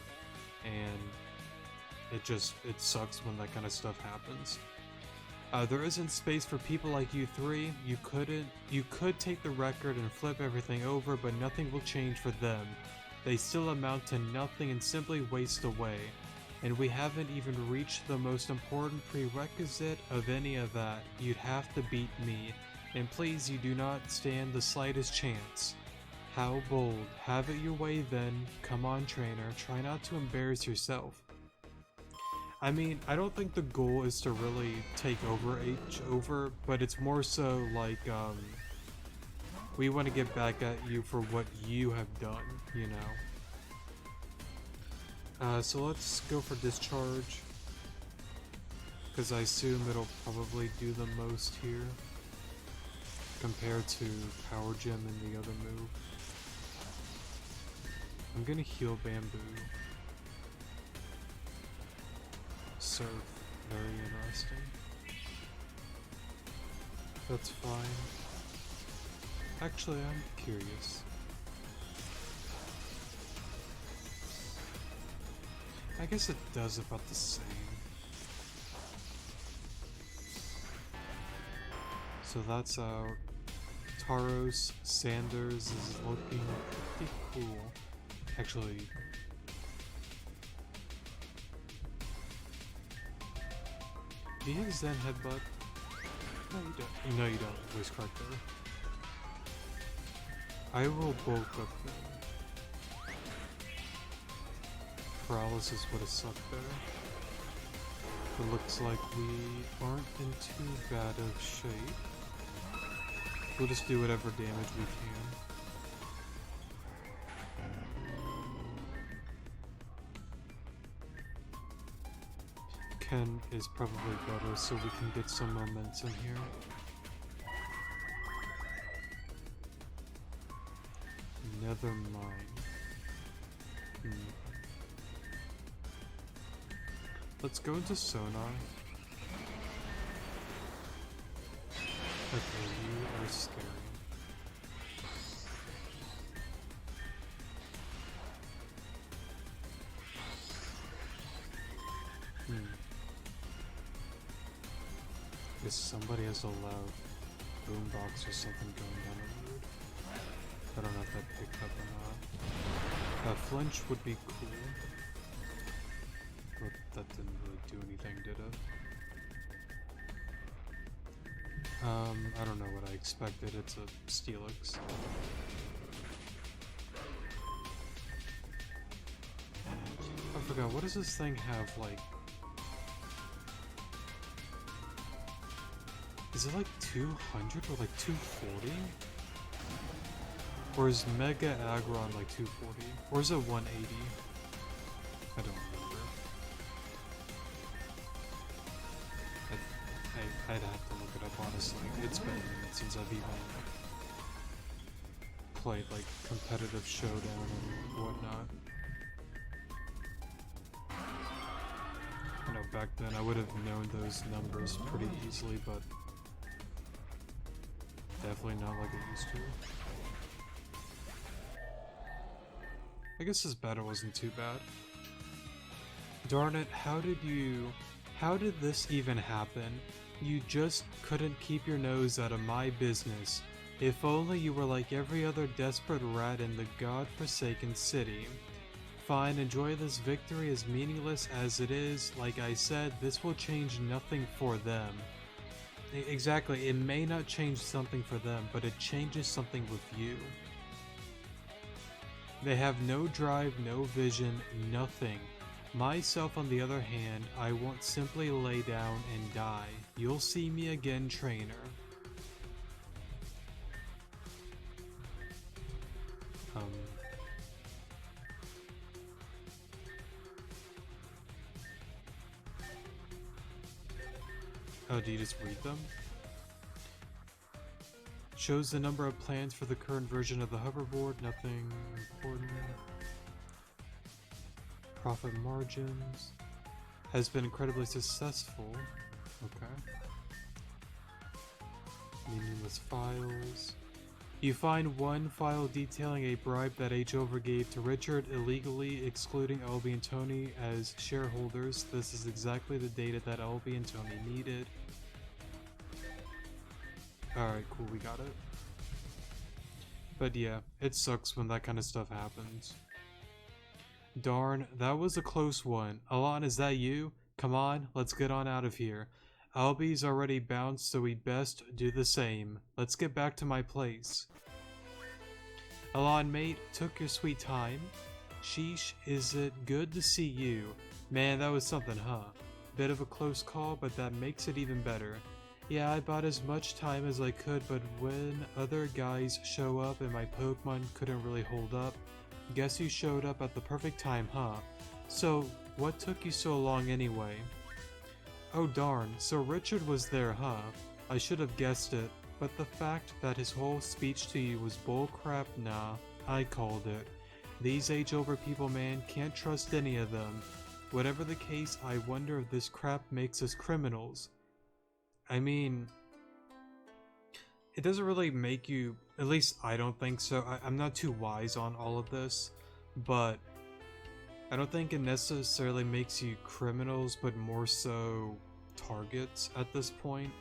and it sucks when that kind of stuff happens. There isn't space for people like you three. You could take the record and flip everything over, but nothing will change for them. They still amount to nothing and simply waste away. And we haven't even reached the most important prerequisite of any of that. You'd have to beat me. And please, you do not stand the slightest chance. How bold. Have it your way then. Come on, trainer. Try not to embarrass yourself. I mean, I don't think the goal is to really take over, but it's more so like, we want to get back at you for what you have done, you know? So let's go for discharge, because I assume it'll probably do the most here compared to power gem and the other move. I'm gonna heal bamboo. So very interesting. That's fine. Actually, I'm curious. I guess it does about the same. So that's out. Taros Sanders is looking pretty cool. Actually, do you have Zen Headbutt? No, you don't. No, you don't. Voice crack there. I will bulk up there. Paralysis would have sucked there. It looks like we aren't in too bad of shape. We'll just do whatever damage we can. Ken is probably better, so we can get some momentum here. Never mind. Let's go into Sonar. Okay, you are scary. Guess somebody has a loud boombox or something going down the road. I don't know if that picked up or not. Flinch would be cool. But that didn't really do anything, did it? I don't know what I expected. It's a Steelix. I forgot, what does this thing have, like... Is it like 200 or like 240? Or is Mega Aggron like 240? Or is it 180? I don't remember. I'd have to look it up, honestly. It's been a minute since I've even played like competitive showdown and whatnot. I know back then I would have known those numbers pretty easily, but definitely not like I used to. I guess this battle wasn't too bad. Darn it, how did this even happen? You just couldn't keep your nose out of my business. If only you were like every other desperate rat in the god-forsaken city. Fine, enjoy this victory as meaningless as it is. Like I said, this will change nothing for them. Exactly, it may not change something for them, but it changes something with you. They have no drive, no vision, nothing. Myself, on the other hand, I won't simply lay down and die. You'll see me again, trainer. Oh, do you just read them? Shows the number of plans for the current version of the hoverboard, nothing important. Profit margins. Has been incredibly successful. Okay. Meaningless files. You find one file detailing a bribe that H. overgave to Richard, illegally excluding Elby and Tony as shareholders. This is exactly the data that Elby and Tony needed. Alright, cool, we got it. But yeah, it sucks when that kind of stuff happens. Darn, that was a close one. Alon, is that you? Come on, let's get on out of here. Albie's already bounced, so we'd best do the same. Let's get back to my place. Alon, mate, took your sweet time. Sheesh, is it good to see you? Man, that was something, huh? Bit of a close call, but that makes it even better. Yeah, I bought as much time as I could, but when other guys show up and my Pokemon couldn't really hold up, guess you showed up at the perfect time, huh? So, what took you so long anyway? Oh darn, so Richard was there, huh? I should have guessed it, but the fact that his whole speech to you was bullcrap, nah, I called it. These age-over people, man, can't trust any of them. Whatever the case, I wonder if this crap makes us criminals. I mean, it doesn't really make you, at least I don't think so. I'm not too wise on all of this, but I don't think it necessarily makes you criminals, but more so targets at this point.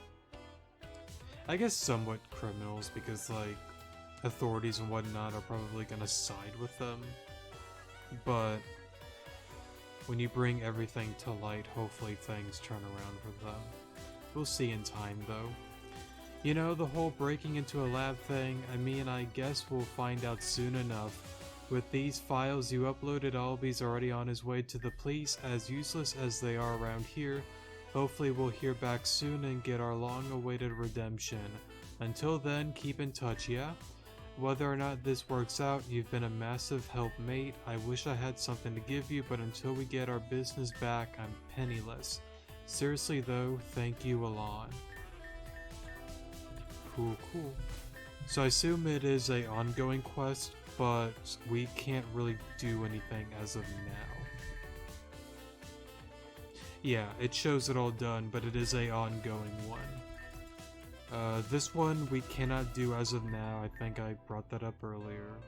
I guess somewhat criminals, because like authorities and whatnot are probably gonna side with them, but when you bring everything to light, hopefully things turn around for them. We'll see in time though. You know, the whole breaking into a lab thing, I mean, I guess we'll find out soon enough. With these files you uploaded, Albie's already on his way to the police. As useless as they are around here, hopefully we'll hear back soon and get our long-awaited redemption. Until then, keep in touch, yeah? Whether or not this works out, you've been a massive help, mate. I wish I had something to give you, but until we get our business back, I'm penniless. Seriously though, thank you, Alon. Cool, cool. So I assume it is a ongoing quest, but we can't really do anything as of now. Yeah, it shows it all done, but it is a ongoing one. This one we cannot do as of now. I think I brought that up earlier.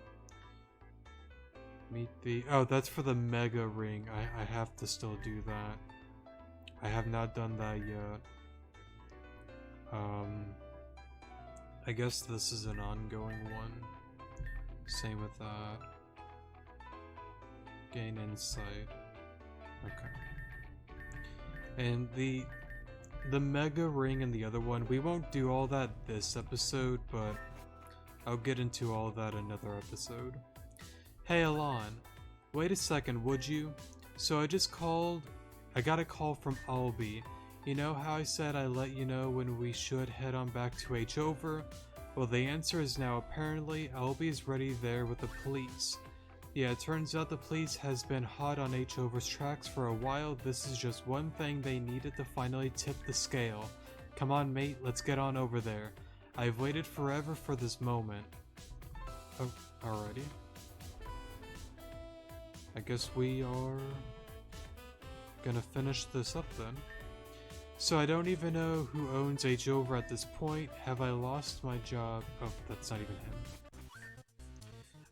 Meet the... Oh, that's for the Mega Ring. I have to still do that. I have not done that yet. I guess this is an ongoing one. Same with that. Gain insight. Okay. And the Mega Ring and the other one, we won't do all that this episode, but I'll get into all that another episode. Hey Alon, wait a second, would you? So I got a call from Albie. You know how I said I'd let you know when we should head on back to H-Over? Well, the answer is now apparently Albie is ready there with the police. Yeah, it turns out the police has been hot on H-Over's tracks for a while. This is just one thing they needed to finally tip the scale. Come on, mate, let's get on over there. I've waited forever for this moment. Oh, alrighty. I guess we are gonna finish this up then. So I don't even know who owns H-Over at this point. Have I lost my job? Oh, that's not even him.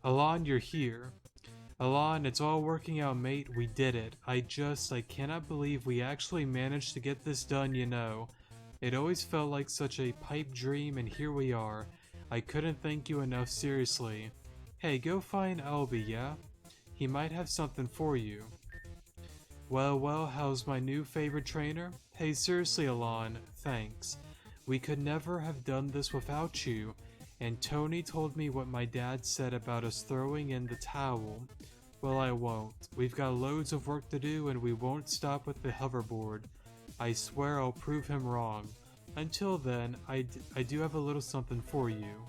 Alon, you're here. Alon, it's all working out, mate. We did it. I cannot believe we actually managed to get this done, you know. It always felt like such a pipe dream, and here we are. I couldn't thank you enough, seriously. Hey, go find Albie, yeah? He might have something for you. Well, how's my new favorite trainer? Hey, seriously, Alon, thanks. We could never have done this without you. And Tony told me what my dad said about us throwing in the towel. Well, I won't. We've got loads of work to do and we won't stop with the hoverboard. I swear I'll prove him wrong. Until then, I do have a little something for you.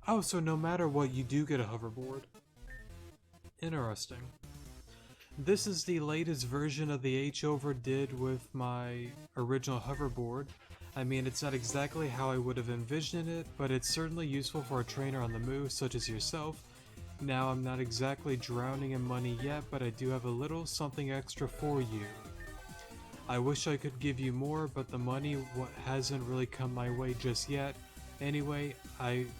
Oh, so no matter what, you do get a hoverboard. Interesting. This is the latest version of the H-Over did with my original hoverboard. I mean, it's not exactly how I would have envisioned it, but it's certainly useful for a trainer on the move such as yourself. Now, I'm not exactly drowning in money yet, but I do have a little something extra for you. I wish I could give you more, but the money hasn't really come my way just yet. Anyway,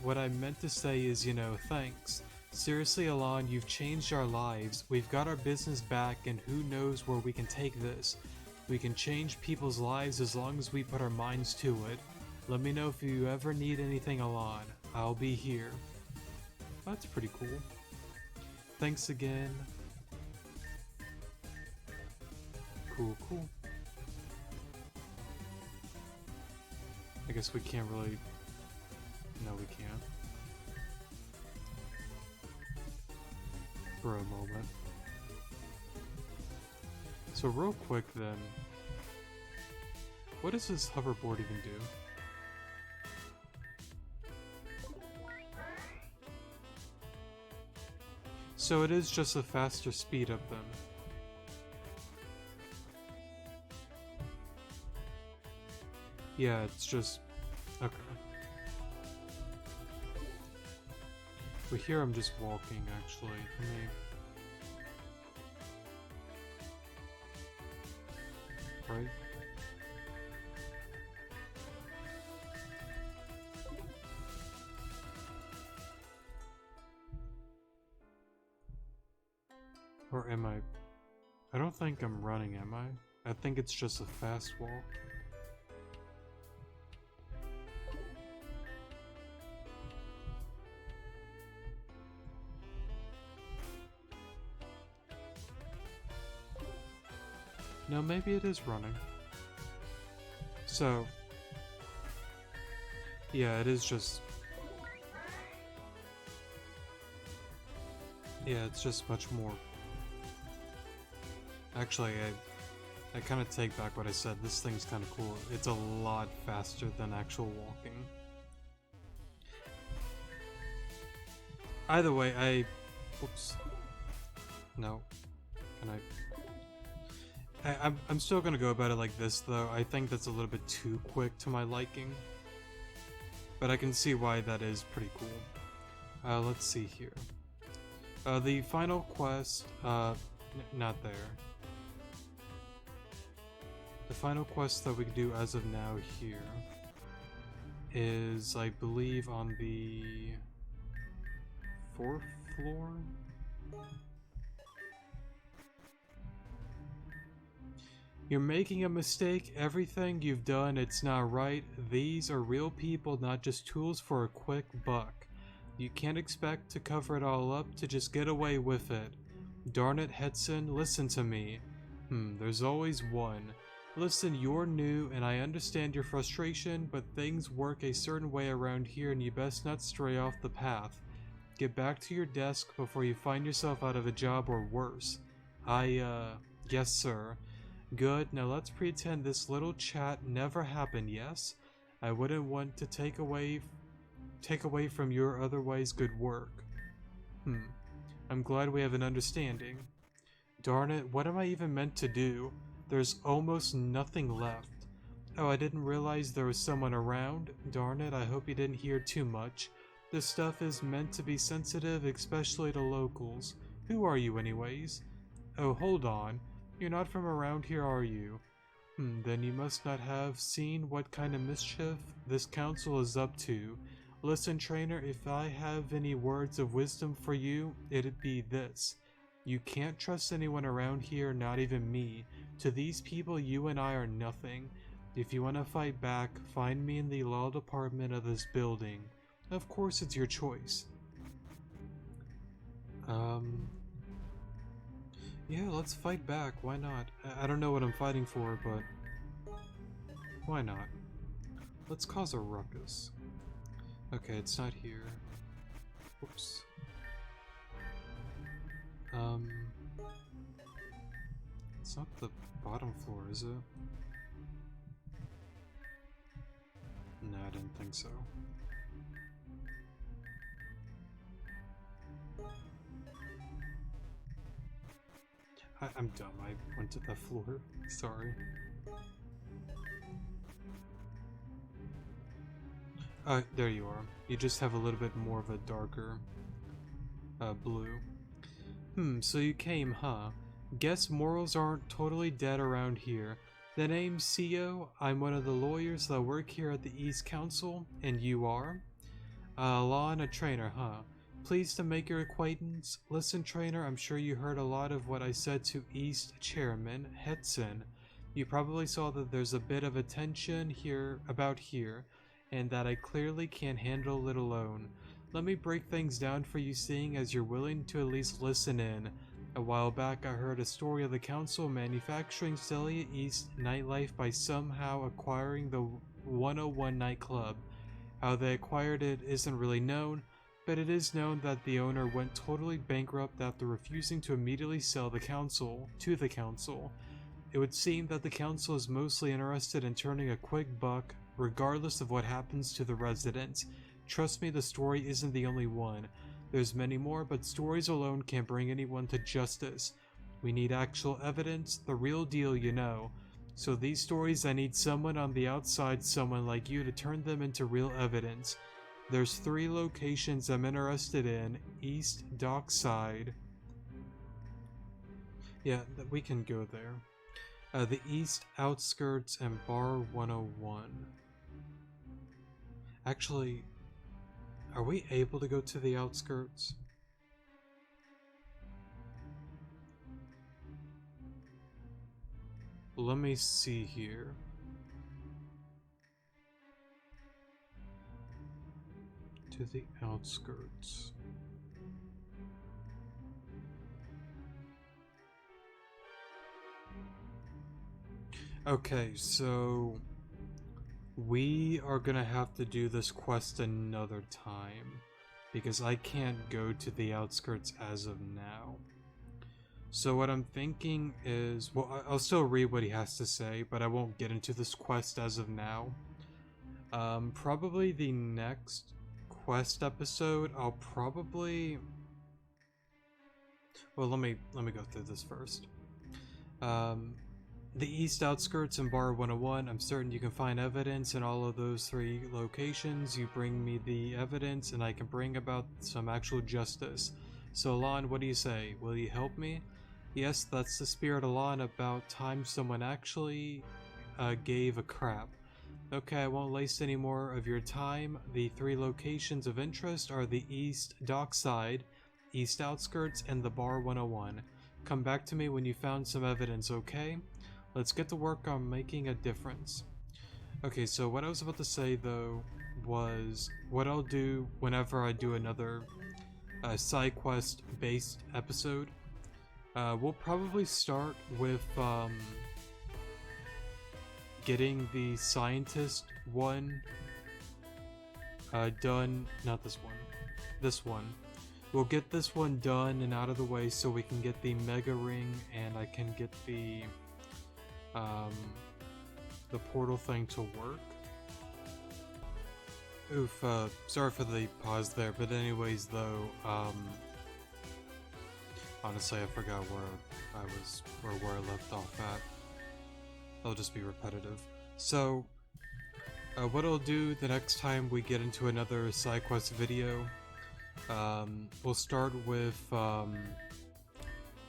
what I meant to say is, you know, thanks. Seriously, Alon, you've changed our lives. We've got our business back, and who knows where we can take this. We can change people's lives as long as we put our minds to it. Let me know if you ever need anything, Alon. I'll be here. That's pretty cool. Thanks again. Cool. I guess we can't really... No, we can't. For a moment. So real quick then, what does this hoverboard even do? So it is just a faster speed of them. Yeah, it's just... okay. But here I'm just walking, actually. Let me... right? Or am I... I don't think I'm running, am I? I think it's just a fast walk. No, maybe it is running. So... yeah, it is just... yeah, it's just much more... actually, I kind of take back what I said. This thing's kind of cool. It's a lot faster than actual walking. Either way, I... whoops. No. Can I... I'm still gonna go about it like this, though. I think that's a little bit too quick to my liking. But I can see why that is pretty cool. Let's see here. The final quest, not there. The final quest that we can do as of now here is, I believe, on the 4th floor? You're making a mistake. Everything you've done, it's not right. These are real people, not just tools for a quick buck. You can't expect to cover it all up to just get away with it. Darn it, Hetson, listen to me. There's always one. Listen, you're new, and I understand your frustration, but things work a certain way around here, and you best not stray off the path. Get back to your desk before you find yourself out of a job or worse. Yes, sir. Good, now let's pretend this little chat never happened, yes? I wouldn't want to take away from your otherwise good work. I'm glad we have an understanding. Darn it, what am I even meant to do? There's almost nothing left. Oh, I didn't realize there was someone around. Darn it, I hope you didn't hear too much. This stuff is meant to be sensitive, especially to locals. Who are you anyways? Oh, hold on. You're not from around here, are you? Then you must not have seen what kind of mischief this council is up to. Listen, trainer, if I have any words of wisdom for you, it'd be this. You can't trust anyone around here, not even me. To these people, you and I are nothing. If you want to fight back, find me in the law department of this building. Of course, it's your choice. Yeah, let's fight back. Why not? I don't know what I'm fighting for, but why not? Let's cause a ruckus. Okay, it's not here. Whoops. It's not the bottom floor, is it? No, I didn't think so. I'm dumb. I went to the floor. Sorry. There you are. You just have a little bit more of a darker blue. So you came, huh? Guess morals aren't totally dead around here. The name's CEO. I'm one of the lawyers that work here at the East Council, and you are? Law and a trainer, huh? Pleased to make your acquaintance. Listen, trainer, I'm sure you heard a lot of what I said to East Chairman Hetson. You probably saw that there's a bit of a tension here, and that I clearly can't handle it alone. Let me break things down for you, seeing as you're willing to at least listen in. A while back I heard a story of the council manufacturing Celia East nightlife by somehow acquiring the 101 nightclub. How they acquired it isn't really known, but it is known that the owner went totally bankrupt after refusing to immediately sell to the council. It would seem that the council is mostly interested in turning a quick buck, regardless of what happens to the residents. Trust me, the story isn't the only one. There's many more, but stories alone can't bring anyone to justice. We need actual evidence, the real deal, you know. So these stories, I need someone on the outside, someone like you, to turn them into real evidence. There's 3 locations I'm interested in. East Dockside. Yeah, we can go there. The East Outskirts and Bar 101. Actually, are we able to go to the outskirts? Let me see here. To the outskirts. Okay, so we are gonna have to do this quest another time because I can't go to the outskirts as of now. So what I'm thinking is, well, I'll still read what he has to say, but I won't get into this quest as of now. Probably the next quest episode, I'll probably... Well, let me go through this first. The East Outskirts and Bar 101, I'm certain you can find evidence in all of those 3 locations. You bring me the evidence and I can bring about some actual justice. So Alon, what do you say? Will you help me? Yes, that's the spirit, Alon. About time someone actually gave a crap. Okay, I won't waste any more of your time. The 3 locations of interest are the East Dockside, East Outskirts, and the Bar 101. Come back to me when you found some evidence, okay? Let's get to work on making a difference. Okay, so what I was about to say though was what I'll do whenever I do another side quest based episode. We'll probably start with getting the scientist one done. Not this one. This one. We'll get this one done and out of the way so we can get the mega ring and I can get the portal thing to work. Oof, sorry for the pause there, but anyways though, honestly I forgot where I was, or where I left off at. I'll just be repetitive. So, what I'll do the next time we get into another side quest video, we'll start with,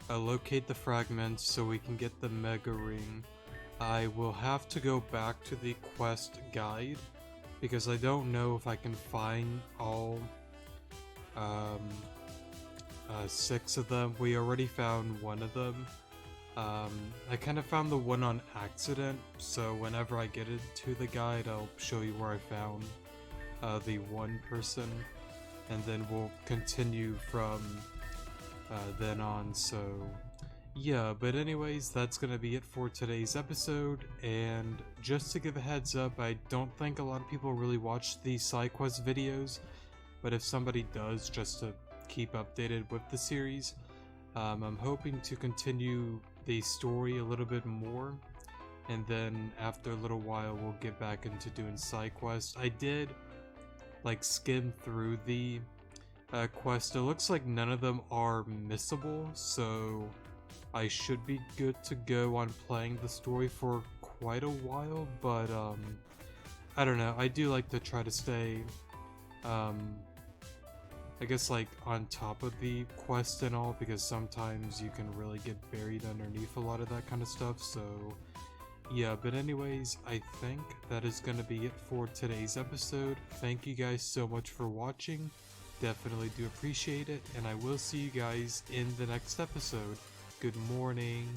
locate the fragments so we can get the mega ring. I will have to go back to the quest guide because I don't know if I can find all 6 of them. We already found one of them. I kind of found the one on accident, so whenever I get into the guide I'll show you where I found the one person, and then we'll continue from then on. So yeah, but anyways, that's gonna be it for today's episode, and just to give a heads up, I don't think a lot of people really watch these side quest videos, but if somebody does, just to keep updated with the series, I'm hoping to continue the story a little bit more, and then after a little while we'll get back into doing side quests. I did like skim through the quest. It looks like none of them are missable, so I should be good to go on playing the story for quite a while, but I don't know, I do like to try to stay I guess like on top of the quest and all, because sometimes you can really get buried underneath a lot of that kind of stuff. So yeah, but anyways, I think that is gonna be it for today's episode. Thank you guys so much for watching, definitely do appreciate it, and I will see you guys in the next episode. Good morning.